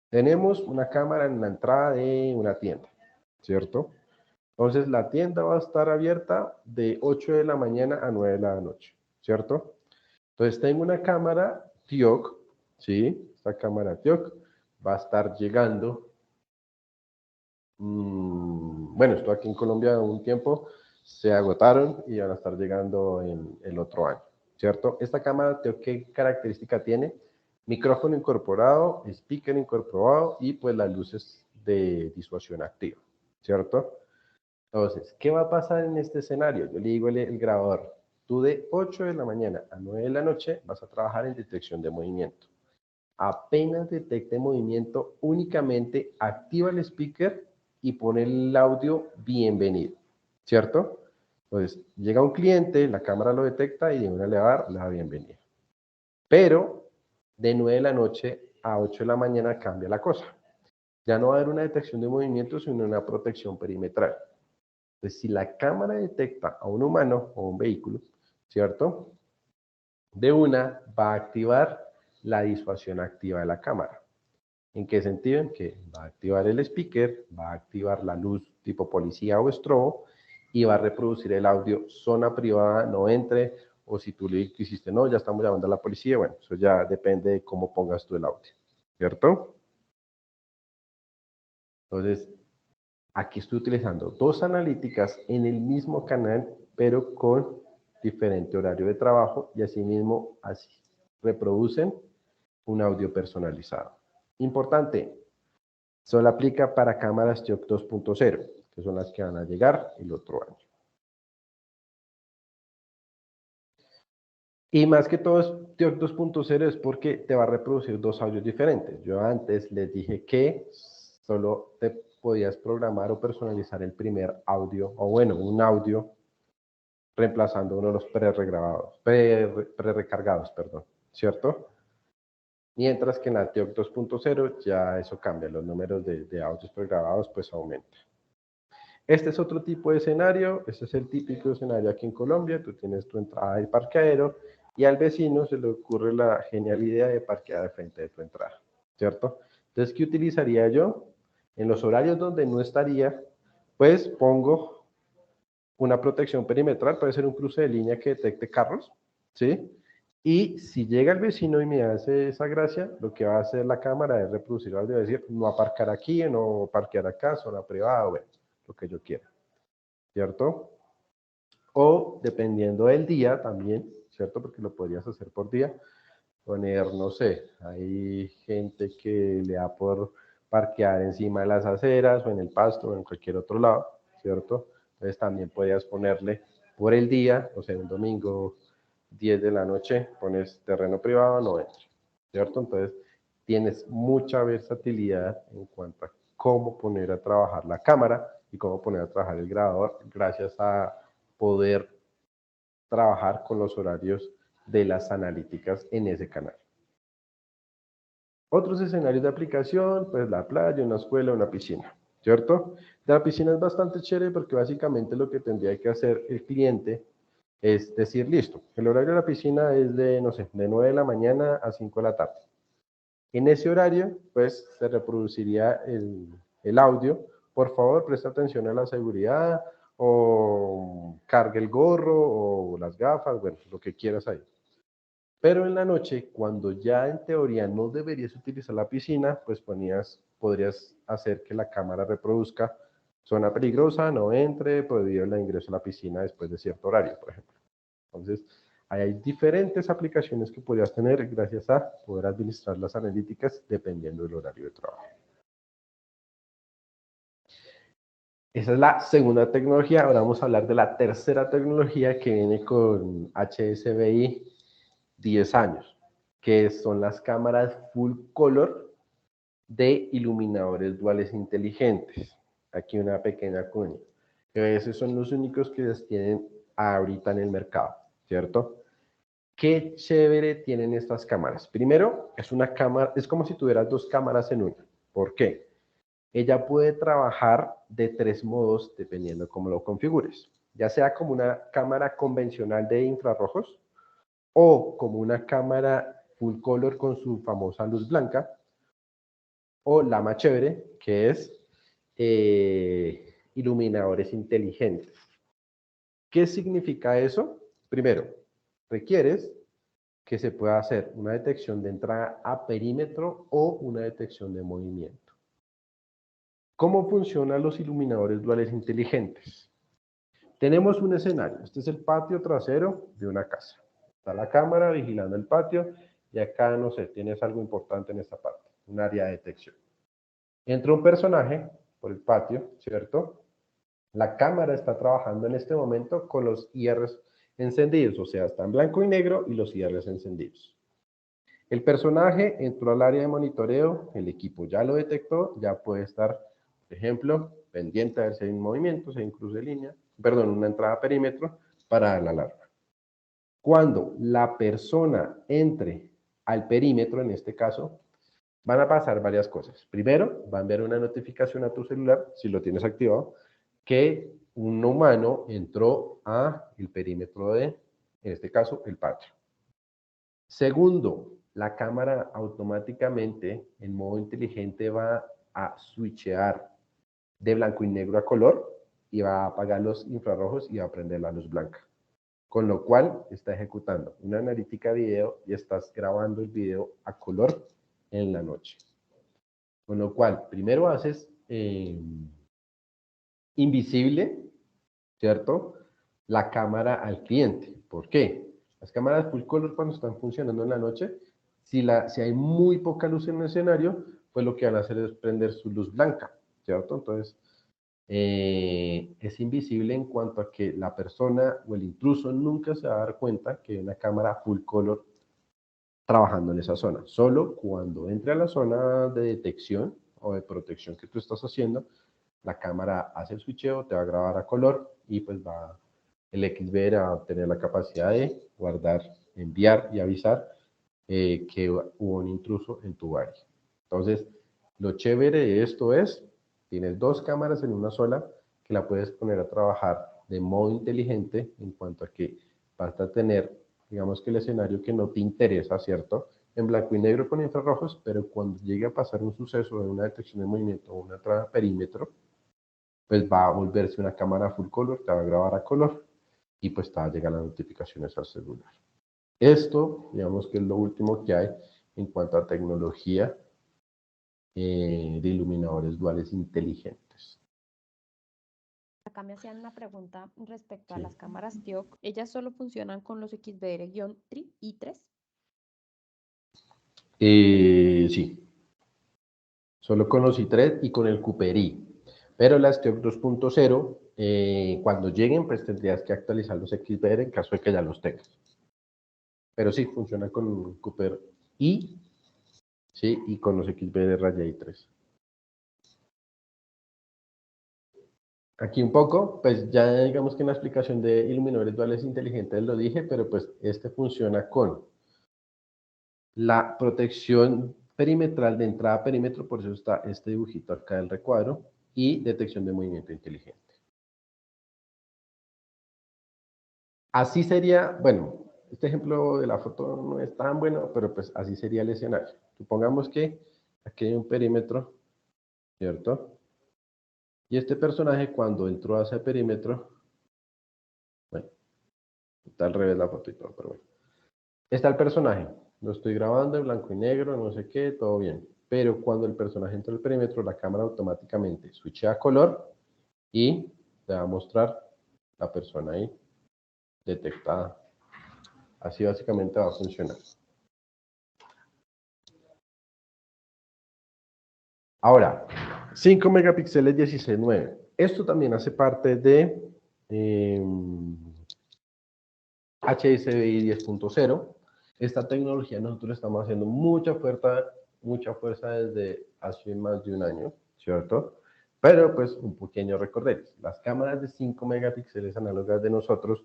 Tenemos una cámara en la entrada de una tienda, ¿cierto? Entonces la tienda va a estar abierta de 8 de la mañana a 9 de la noche, ¿cierto? Entonces tengo una cámara TIOC, ¿sí? Esta cámara TIOC va a estar llegando. Bueno, estoy aquí en Colombia un tiempo, se agotaron y van a estar llegando en el otro año, ¿cierto? Esta cámara, ¿qué característica tiene? Micrófono incorporado, speaker incorporado y pues las luces de disuasión activa, ¿cierto? Entonces, ¿qué va a pasar en este escenario? Yo le digo al grabador, tú de 8 de la mañana a 9 de la noche vas a trabajar en detección de movimiento. Apenas detecte movimiento, únicamente activa el speaker y pone el audio bienvenido, ¿cierto? Entonces, llega un cliente, la cámara lo detecta y de una le va a dar la bienvenida. Pero de 9 de la noche a 8 de la mañana cambia la cosa. Ya no va a haber una detección de movimiento, sino una protección perimetral. Entonces, si la cámara detecta a un humano o un vehículo, ¿cierto? De una va a activar la disuasión activa de la cámara. ¿En qué sentido? En que va a activar el speaker, va a activar la luz tipo policía o estrobo y va a reproducir el audio zona privada, no entre, o si tú le dijiste, no, ya estamos llamando a la policía, bueno, eso ya depende de cómo pongas tú el audio, ¿cierto? Entonces, aquí estoy utilizando dos analíticas en el mismo canal, pero con diferente horario de trabajo y asimismo así reproducen un audio personalizado. Importante, solo aplica para cámaras TIOC 2.0, que son las que van a llegar el otro año. Y más que todo es TIOC 2.0 es porque te va a reproducir dos audios diferentes. Yo antes les dije que solo te podías programar o personalizar el primer audio, o bueno, un audio reemplazando uno de los pre-recargados, perdón, ¿cierto? Mientras que en la TIOC 2.0 ya eso cambia, los números de audios pregrabados pues aumentan. Este es otro tipo de escenario, este es el típico escenario aquí en Colombia, tú tienes tu entrada y parqueadero y al vecino se le ocurre la genial idea de parquear al frente de tu entrada, ¿cierto? Entonces, ¿qué utilizaría yo? En los horarios donde no estaría, pues pongo una protección perimetral, puede ser un cruce de línea que detecte carros, ¿sí? Y si llega el vecino y me hace esa gracia, lo que va a hacer la cámara es reproducir audio, decir, no aparcar aquí, no parquear acá, zona privada, bueno, lo que yo quiera, ¿cierto? O dependiendo del día también, ¿cierto? Porque lo podrías hacer por día, poner, no sé, hay gente que le da por parquear encima de las aceras o en el pasto o en cualquier otro lado, ¿cierto? Entonces también podrías ponerle por el día, o sea, un domingo 10 de la noche, pones terreno privado, no entra, ¿cierto? Entonces tienes mucha versatilidad en cuanto a cómo poner a trabajar la cámara y cómo poner a trabajar el grabador gracias a poder trabajar con los horarios de las analíticas en ese canal. Otros escenarios de aplicación, pues la playa, una escuela, una piscina, ¿cierto? La piscina es bastante chévere porque básicamente lo que tendría que hacer el cliente es decir, listo, el horario de la piscina es de, no sé, de 9 de la mañana a 5 de la tarde. En ese horario, pues, se reproduciría el audio. Por favor, presta atención a la seguridad o cargue el gorro o las gafas, bueno, lo que quieras ahí. Pero en la noche, cuando ya en teoría no deberías utilizar la piscina, pues podrías hacer que la cámara reproduzca zona peligrosa, no entre, prohibido el ingreso a la piscina después de cierto horario, por ejemplo. Entonces, ahí hay diferentes aplicaciones que podrías tener gracias a poder administrar las analíticas dependiendo del horario de trabajo. Esa es la segunda tecnología. Ahora vamos a hablar de la tercera tecnología que viene con HSBI 10 años, que son las cámaras full color de iluminadores duales inteligentes. Aquí una pequeña cuña. Que esos son los únicos que las tienen ahorita en el mercado, ¿cierto? Qué chévere tienen estas cámaras. Primero, es una cámara, es como si tuvieras dos cámaras en una. ¿Por qué? Ella puede trabajar de tres modos dependiendo cómo lo configures. Ya sea como una cámara convencional de infrarrojos o como una cámara full color con su famosa luz blanca o la más chévere que es iluminadores inteligentes. ¿Qué significa eso? Primero, requieres que se pueda hacer una detección de entrada a perímetro o una detección de movimiento. ¿Cómo funcionan los iluminadores duales inteligentes? Tenemos un escenario. Este es el patio trasero de una casa. Está la cámara vigilando el patio y acá, no sé, tienes algo importante en esta parte, un área de detección. Entra un personaje por el patio, ¿cierto? La cámara está trabajando en este momento con los IRs encendidos, o sea, está en blanco y negro y los IRs encendidos. El personaje entró al área de monitoreo, el equipo ya lo detectó, ya puede estar, por ejemplo, pendiente a ver si hay un movimiento, si hay un cruce de línea, perdón, una entrada a perímetro para dar la alarma. Cuando la persona entre al perímetro, en este caso, van a pasar varias cosas. Primero, va a enviar una notificación a tu celular, si lo tienes activado, que un humano entró a el perímetro de en este caso el patio. Segundo, la cámara automáticamente en modo inteligente va a switchear de blanco y negro a color y va a apagar los infrarrojos y va a prender la luz blanca. Con lo cual está ejecutando una analítica video y estás grabando el video a color en la noche. Con lo cual, primero haces invisible, ¿cierto?, la cámara al cliente. ¿Por qué? Las cámaras full color cuando están funcionando en la noche, si hay muy poca luz en el escenario, pues lo que van a hacer es prender su luz blanca, ¿cierto? Entonces, es invisible en cuanto a que la persona o el intruso nunca se va a dar cuenta que hay una cámara full color trabajando en esa zona. Solo cuando entre a la zona de detección o de protección que tú estás haciendo, la cámara hace el switcheo, te va a grabar a color y pues el XBR va a tener la capacidad de guardar, enviar y avisar que hubo un intruso en tu área. Entonces, lo chévere de esto es, tienes dos cámaras en una sola que la puedes poner a trabajar de modo inteligente en cuanto a que vas a tener, digamos que el escenario que no te interesa, ¿cierto?, en blanco y negro con infrarrojos, pero cuando llegue a pasar un suceso de una detección de movimiento o una entrada a perímetro, pues va a volverse una cámara full color, te va a grabar a color y pues te va a llegar las notificaciones al celular. Esto, digamos que es lo último que hay en cuanto a tecnología de iluminadores duales inteligentes. Acá me hacían una pregunta respecto a Sí. las cámaras TIOC. ¿Ellas solo funcionan con los XBR-i3? Sí, solo con los i3 y con el Cooper i. Pero las TIOC 2.0, cuando lleguen, pues tendrías que actualizar los XBR en caso de que ya los tengas. Pero sí, funciona con Cooper i, sí, y con los XBR raya i3. Aquí un poco, pues ya digamos que en la explicación de iluminadores duales inteligentes lo dije, pero pues este funciona con la protección perimetral de entrada a perímetro, por eso está este dibujito acá del recuadro, y detección de movimiento inteligente. Así sería, bueno, este ejemplo de la foto no es tan bueno, pero pues así sería el escenario. Supongamos que aquí hay un perímetro, ¿cierto? Y este personaje cuando entró a ese perímetro, bueno, está al revés la foto y todo, pero bueno. Está el personaje, lo estoy grabando en blanco y negro, no sé qué, todo bien. Pero cuando el personaje entra al perímetro, la cámara automáticamente switcha a color y te va a mostrar la persona ahí detectada. Así básicamente va a funcionar. Ahora, 5 megapíxeles 16:9. Esto también hace parte de HSBI 10.0. Esta tecnología nosotros estamos haciendo mucha fuerza desde hace más de un año, ¿cierto? Pero pues un pequeño recorderis. Las cámaras de 5 megapíxeles análogas de nosotros,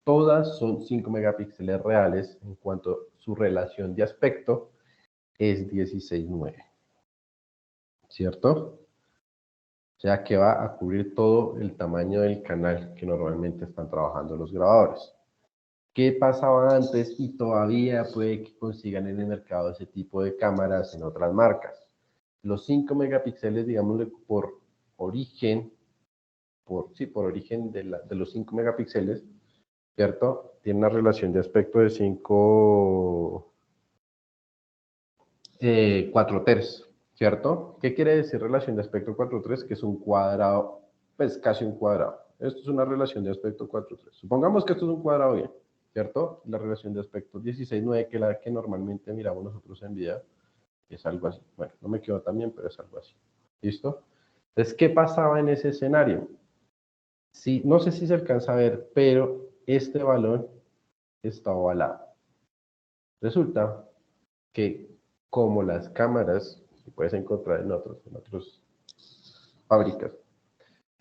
todas son 5 megapíxeles reales en cuanto a su relación de aspecto es 16:9, ¿cierto? O sea que va a cubrir todo el tamaño del canal que normalmente están trabajando los grabadores. ¿Qué pasaba antes y todavía puede que consigan en el mercado ese tipo de cámaras en otras marcas? Los 5 megapíxeles, digámosle, por origen de los 5 megapíxeles, ¿cierto? Tiene una relación de aspecto de 4 tercios, ¿cierto? ¿Qué quiere decir relación de aspecto 4:3? Que es un cuadrado, pues casi un cuadrado. Esto es una relación de aspecto 4:3. Supongamos que esto es un cuadrado bien, ¿cierto? La relación de aspecto 16:9, que es la que normalmente miramos nosotros en video, es algo así. Bueno, no me quedó tan bien, pero es algo así. ¿Listo? Entonces, ¿qué pasaba en ese escenario? Sí, no sé si se alcanza a ver, pero este balón está ovalado. Resulta que como las cámaras que puedes encontrar en otras fábricas,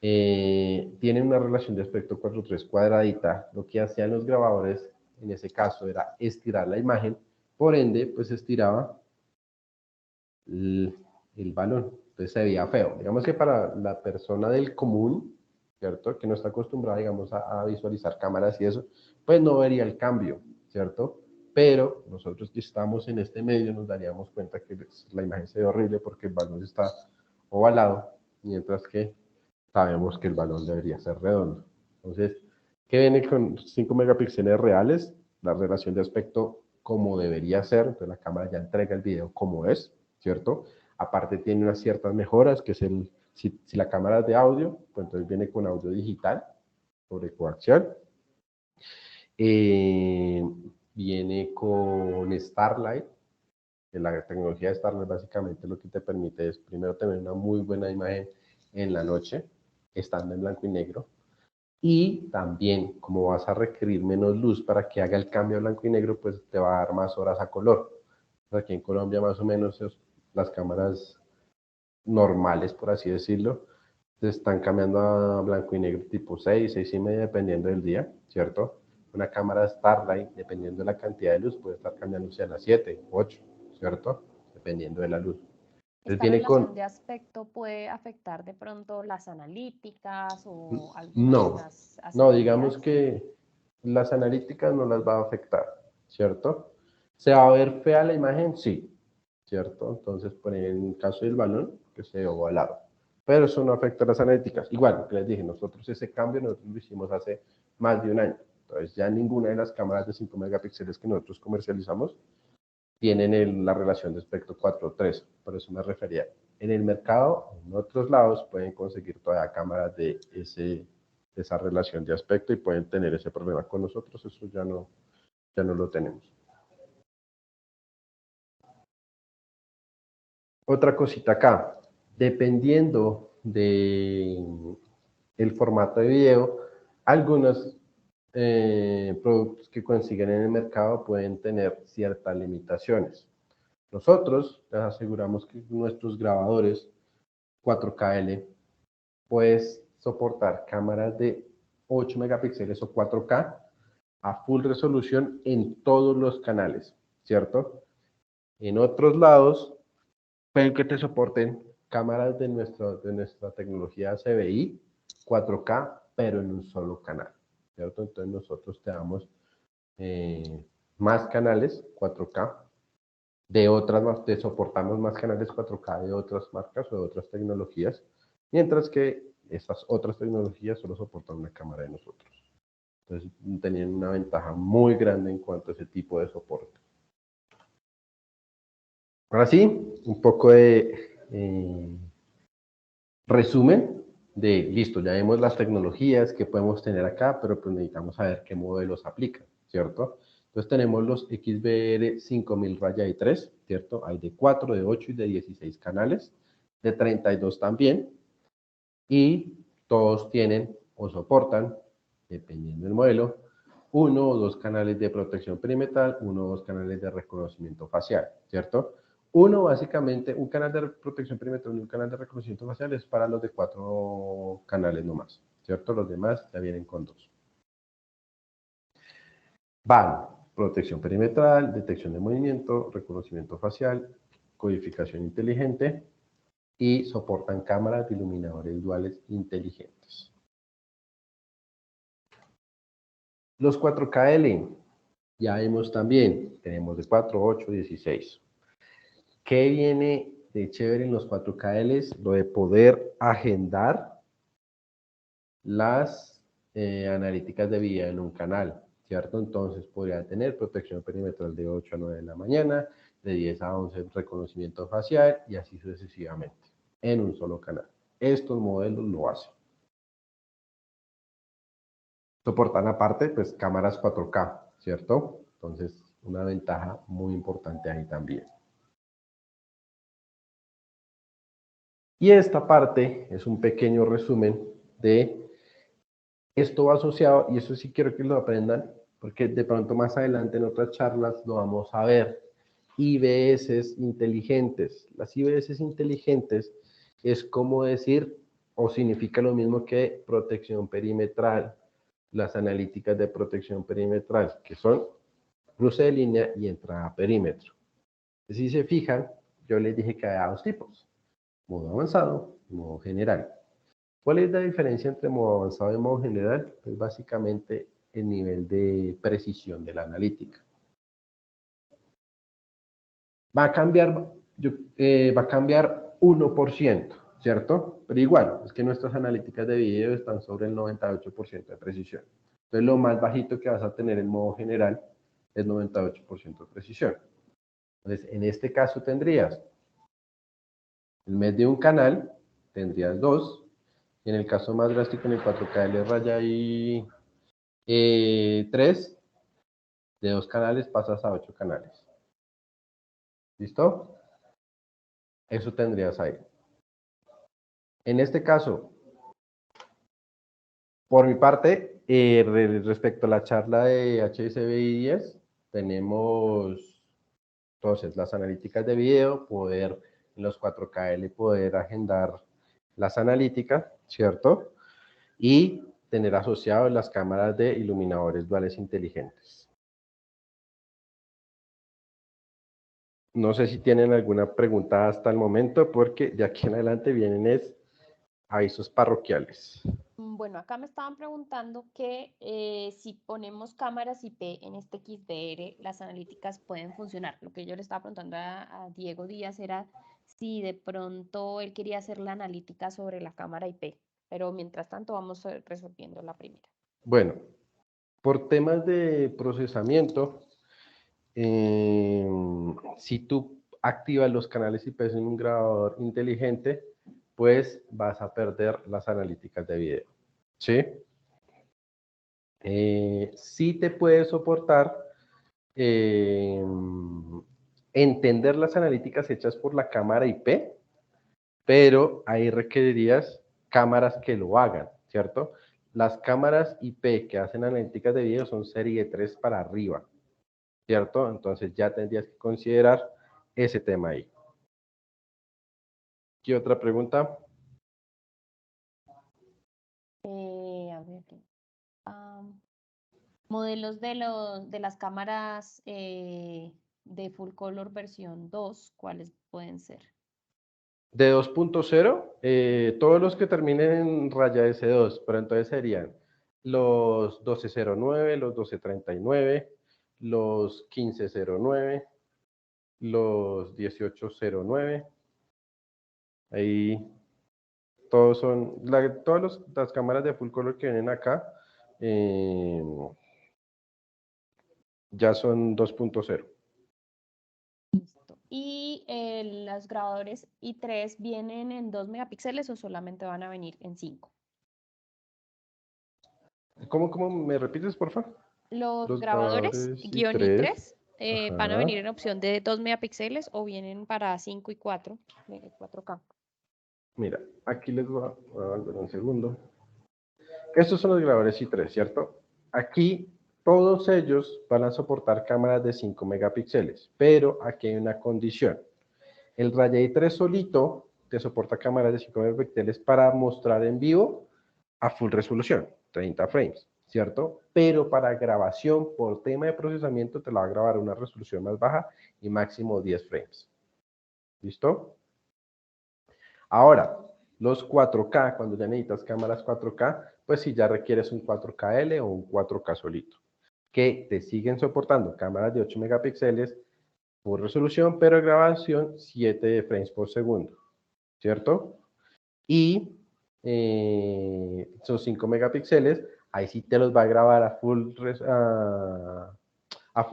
tienen una relación de aspecto 4:3 cuadradita, lo que hacían los grabadores en ese caso era estirar la imagen, por ende, pues estiraba el balón, entonces se veía feo. Digamos que para la persona del común, ¿cierto? Que no está acostumbrada, digamos, a visualizar cámaras y eso, pues no vería el cambio, ¿cierto? Pero nosotros que estamos en este medio nos daríamos cuenta que la imagen se ve horrible porque el balón está ovalado, mientras que sabemos que el balón debería ser redondo. Entonces, ¿qué viene con 5 megapíxeles reales? La relación de aspecto como debería ser, entonces la cámara ya entrega el video como es, ¿cierto? Aparte tiene unas ciertas mejoras, que es si la cámara es de audio, pues entonces viene con audio digital sobre coaxial. Eh, Viene con Starlight, que la tecnología de Starlight básicamente lo que te permite es primero tener una muy buena imagen en la noche, estando en blanco y negro, y también como vas a requerir menos luz para que haga el cambio a blanco y negro, pues te va a dar más horas a color. Aquí en Colombia más o menos las cámaras normales, por así decirlo, se están cambiando a blanco y negro tipo 6, 6 y media, dependiendo del día, ¿cierto? Una cámara Starlight, dependiendo de la cantidad de luz, puede estar cambiándose a las 7, 8, ¿cierto? Dependiendo de la luz. Entonces ¿Esta viene relación con... de aspecto puede afectar de pronto las analíticas o alguna de No, las no, digamos accesibilidades? que las analíticas no las va a afectar, ¿cierto? ¿Se va a ver fea la imagen? Sí, ¿cierto? Entonces, por en el caso del balón, que se ve ovalado. Pero eso no afecta a las analíticas. Igual, lo que les dije, nosotros ese cambio nosotros lo hicimos hace más de un año. Entonces, ya ninguna de las cámaras de 5 megapíxeles que nosotros comercializamos tienen la relación de aspecto 4:3, por eso me refería. En el mercado, en otros lados, pueden conseguir todavía cámaras de esa relación de aspecto y pueden tener ese problema. Con nosotros eso ya no lo tenemos. Otra cosita acá, dependiendo de el formato de video, algunos productos que consiguen en el mercado pueden tener ciertas limitaciones. Nosotros les aseguramos que nuestros grabadores 4KL puedes soportar cámaras de 8 megapíxeles o 4K a full resolución en todos los canales, ¿cierto? En otros lados pueden que te soporten cámaras de nuestra tecnología CBI 4K, pero en un solo canal, ¿cierto? Entonces nosotros te damos más canales 4K de otras, te soportamos más canales 4K de otras marcas o de otras tecnologías, mientras que estas otras tecnologías solo soportan una cámara de nosotros. Entonces tenían una ventaja muy grande en cuanto a ese tipo de soporte. Ahora sí, un poco de resumen de, listo, ya vemos las tecnologías que podemos tener acá, pero pues necesitamos saber qué modelos aplican, ¿cierto? Entonces tenemos los XBR 5000-3, ¿cierto? Hay de 4, de 8 y de 16 canales, de 32 también, y todos tienen o soportan, dependiendo del modelo, uno o dos canales de protección perimetral, uno o dos canales de reconocimiento facial, ¿cierto? Uno, básicamente, un canal de protección perimetral y un canal de reconocimiento facial es para los de 4 canales nomás, ¿cierto? Los demás ya vienen con 2. Van protección perimetral, detección de movimiento, reconocimiento facial, codificación inteligente y soportan cámaras de iluminadores duales inteligentes. Los 4KL, ya vemos también, tenemos de 4, 8, 16. ¿Qué viene de chévere en los 4KL? Lo de poder agendar las analíticas de vida en un canal, ¿cierto? Entonces podría tener protección perimetral de 8 a 9 de la mañana, de 10 a 11 reconocimiento facial y así sucesivamente, en un solo canal. Estos modelos lo hacen. Soportan aparte, pues cámaras 4K, ¿cierto? Entonces, una ventaja muy importante ahí también. Y esta parte es un pequeño resumen de esto va asociado, y eso sí quiero que lo aprendan, porque de pronto más adelante en otras charlas lo vamos a ver. IBS inteligentes. Las IBS inteligentes es como decir, o significa lo mismo que protección perimetral, las analíticas de protección perimetral, que son cruce de línea y entrada a perímetro. Si se fijan, yo les dije que había dos tipos, modo avanzado y modo general. ¿Cuál es la diferencia entre modo avanzado y modo general? Pues básicamente el nivel de precisión de la analítica. Va a cambiar, va a cambiar 1%, ¿cierto? Pero igual, es que nuestras analíticas de video están sobre el 98% de precisión. Entonces, lo más bajito que vas a tener en modo general es 98% de precisión. Entonces, en este caso tendrías, en vez de un canal, tendrías dos. Y en el caso más drástico, en el 4K raya y 3, de 2 canales pasas a 8 canales. ¿Listo? Eso tendrías ahí. En este caso, por mi parte, respecto a la charla de HSBI 10, tenemos entonces las analíticas de video, poder en los 4KL poder agendar las analíticas, ¿cierto? Y tener asociados las cámaras de iluminadores duales inteligentes. No sé si tienen alguna pregunta hasta el momento, porque de aquí en adelante vienen avisos parroquiales. Bueno, acá me estaban preguntando que si ponemos cámaras IP en este XDR, las analíticas pueden funcionar. Lo que yo le estaba preguntando a Diego Díaz era si de pronto él quería hacer la analítica sobre la cámara IP, pero mientras tanto vamos resolviendo la primera. Bueno, por temas de procesamiento, si tú activas los canales IP en un grabador inteligente, pues vas a perder las analíticas de video, ¿sí? Sí te puede soportar entender las analíticas hechas por la cámara IP, pero ahí requerirías cámaras que lo hagan, ¿cierto? Las cámaras IP que hacen analíticas de video son serie 3 para arriba, ¿cierto? Entonces ya tendrías que considerar ese tema ahí. ¿Qué otra pregunta? A ver, modelos de las cámaras de full color versión 2, ¿cuáles pueden ser? De 2.0, todos los que terminen en raya S2, pero entonces serían los 1209, los 1239, los 1509, los 1809. Ahí todos son, todas las cámaras de full color que vienen acá eh, ya son 2.0. Listo. ¿Y los grabadores i3 vienen en 2 megapíxeles o solamente van a venir en 5? ¿Cómo me repites, por favor? Los Los grabadores grabadores guión i3. i3 van a Ajá. venir en opción de 2 megapíxeles o vienen para 5 y 4, 4K. Mira, aquí les voy a volver un segundo. Estos son los grabadores i3, ¿cierto? Aquí todos ellos van a soportar cámaras de 5 megapíxeles, pero aquí hay una condición. El Raya i3 solito te soporta cámaras de 5 megapíxeles para mostrar en vivo a full resolución, 30 frames, ¿cierto? Pero para grabación por tema de procesamiento te la va a grabar a una resolución más baja y máximo 10 frames. ¿Listo? Ahora, los 4K, cuando ya necesitas cámaras 4K, pues si ya requieres un 4KL o un 4K solito, que te siguen soportando cámaras de 8 megapíxeles por resolución, pero grabación 7 frames por segundo, ¿cierto? Y son 5 megapíxeles, ahí sí te los va a grabar a full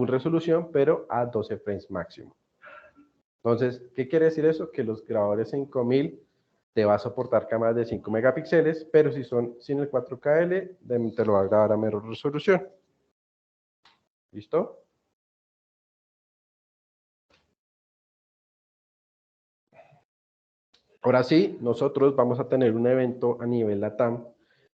resolución, pero a 12 frames máximo. Entonces, ¿qué quiere decir eso? Que los grabadores 5000 te va a soportar cámaras de 5 megapíxeles, pero si son sin el 4KL, te lo va a grabar a menor resolución. ¿Listo? Ahora sí, nosotros vamos a tener un evento a nivel LATAM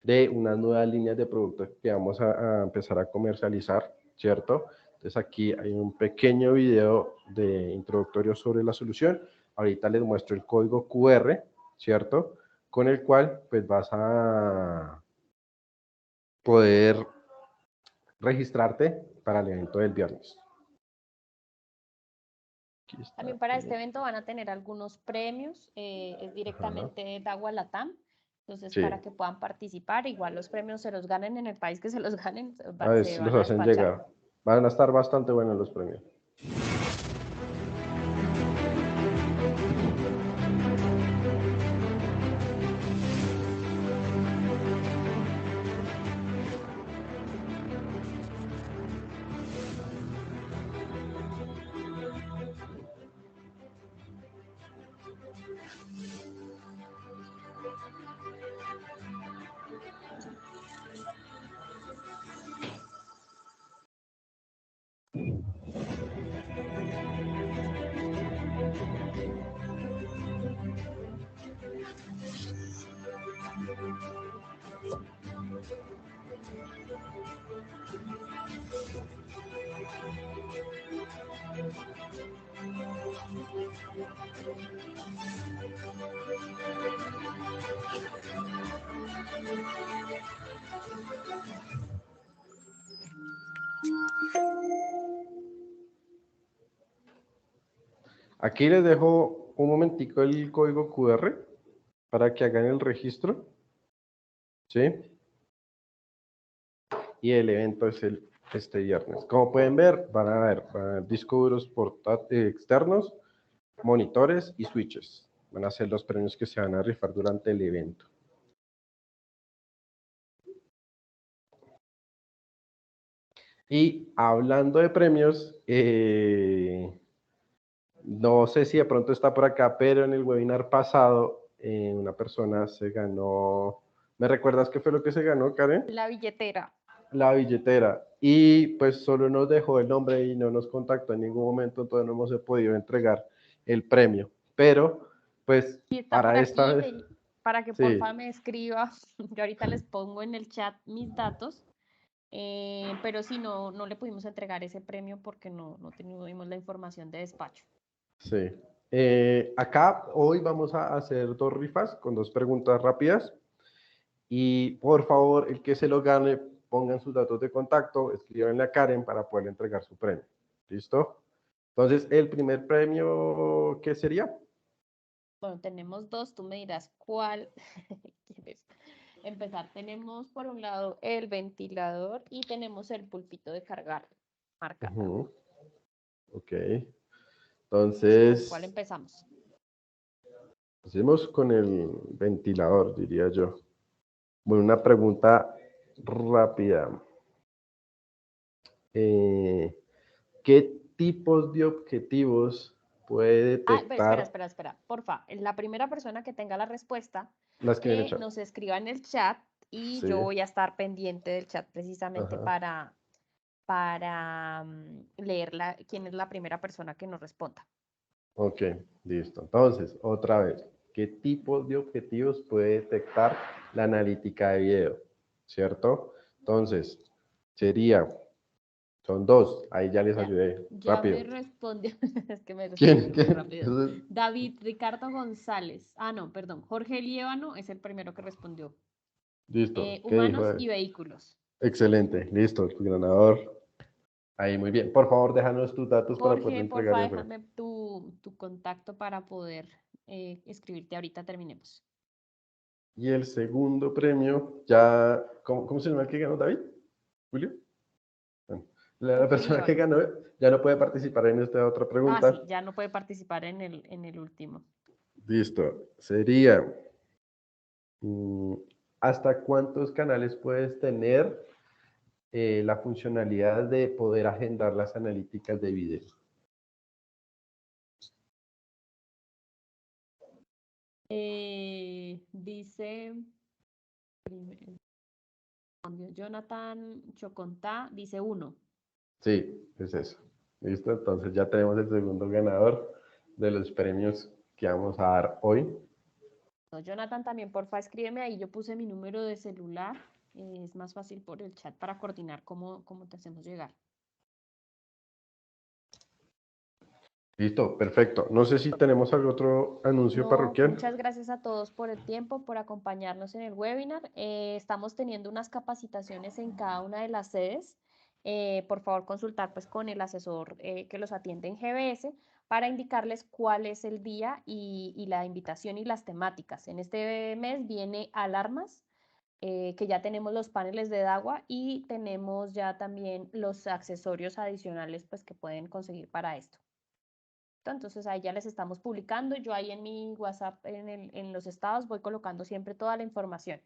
de unas nuevas líneas de productos que vamos a empezar a comercializar, ¿cierto? Entonces aquí hay un pequeño video de introductorio sobre la solución. Ahorita les muestro el código QR, ¿cierto? Con el cual pues vas a poder registrarte para el evento del viernes. También para este evento van a tener algunos premios, es directamente de Dagua Latam. Entonces, Sí, para que puedan participar, igual los premios se los ganen en el país que se los ganen, a ver se si van los a hacen despachar. llegar. Van a estar bastante buenos los premios. Aquí les dejo un momentico el código QR para que hagan el registro, ¿sí? Y el evento es este viernes. Como pueden ver, van a ver discos duros externos, monitores y switches. Van a ser los premios que se van a rifar durante el evento. Y hablando de premios, no sé si de pronto está por acá, pero en el webinar pasado una persona se ganó. ¿Me recuerdas qué fue lo que se ganó, Karen? La billetera. La billetera. Y pues solo nos dejó el nombre y no nos contactó en ningún momento, entonces no hemos podido entregar el premio. Pero pues Y está por para esta aquí, vez, para que sí, porfa me escriba. Yo ahorita les pongo en el chat mis datos, pero sí, no le pudimos entregar ese premio porque no tuvimos la información de despacho. sí. Acá hoy vamos a hacer 2 rifas con 2 preguntas rápidas. Y por favor, el que se lo gane, pongan sus datos de contacto, escríbanle a Karen para poder entregar su premio. ¿Listo? Entonces, el primer premio, ¿qué sería? Bueno, tenemos dos, tú me dirás cuál quieres empezar. Tenemos por un lado el ventilador y tenemos el pulpito de cargar, marca. Ok. ¿Con cuál Entonces, empezamos? hacemos con el ventilador, diría yo. Bueno, una pregunta rápida. Eh, ¿Qué tipos de objetivos puede Ah, pero espera, detectar espera, espera. Porfa, la primera persona que tenga la respuesta, las que vienen que chat? nos escriba en el chat y Sí. yo voy a estar pendiente del chat precisamente Ajá. para leer quién es la primera persona que nos responda. Ok, listo. Entonces, otra vez, ¿qué tipos de objetivos puede detectar la analítica de video? ¿Cierto? Entonces, son 2, ahí ya les Ya, ayudé, ya rápido. me respondió, es que me ¿Quién? respondieron muy ¿Quién? rápido. David Ricardo González. Ah, no, perdón. Jorge Liévano es el primero que respondió. Listo, ¿qué dijo? Humanos y vehículos. Excelente, listo, el ganador. Ahí, muy bien. Por favor, déjanos tus datos para poder Jorge, entregar porfa, el premio. déjame tu contacto para poder escribirte ahorita terminemos. Y el segundo premio, ya, ¿cómo se llama el que ganó, David? ¿Julio? Bueno, la Jorge persona que Liévano. ganó ya no puede participar en esta otra Ah, pregunta. sí, ya no puede participar en el último. Listo. Sería, mm, ¿hasta cuántos canales puedes tener la funcionalidad de poder agendar las analíticas de video? Dice Jonathan Chocontá, dice 1. Sí, es eso. Listo. Entonces ya tenemos el segundo ganador de los premios que vamos a dar hoy. No, Jonathan, también, porfa, escríbeme ahí. Yo puse mi número de celular. Es más fácil por el chat para coordinar cómo te hacemos llegar. Listo, perfecto. No sé si tenemos algún otro anuncio No, parroquial. muchas gracias a todos por el tiempo, por acompañarnos en el webinar. Estamos teniendo unas capacitaciones en cada una de las sedes. Por favor, consultar pues con el asesor que los atiende en GBS para indicarles cuál es el día y la invitación y las temáticas. En este mes viene alarmas, que ya tenemos los paneles de agua y tenemos ya también los accesorios adicionales pues, que pueden conseguir para esto. Entonces ahí ya les estamos publicando. Yo ahí en mi WhatsApp, en los estados, voy colocando siempre toda la información.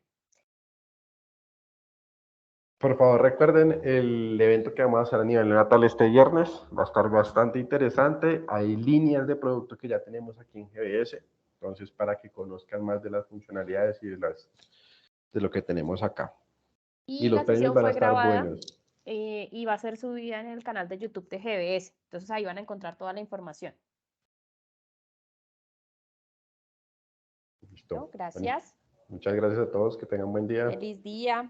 Por favor, recuerden el evento que vamos a hacer a nivel natal este viernes. Va a estar bastante interesante. Hay líneas de producto que ya tenemos aquí en GBS. Entonces, para que conozcan más de las funcionalidades y de lo que tenemos acá. Y Y los la premios sesión van a fue estar grabada buenos. y va a ser subida en el canal de YouTube de GBS. Entonces ahí van a encontrar toda la información. Listo. ¿No? Bueno, Gracias. muchas gracias a todos. Que tengan buen día. Feliz día.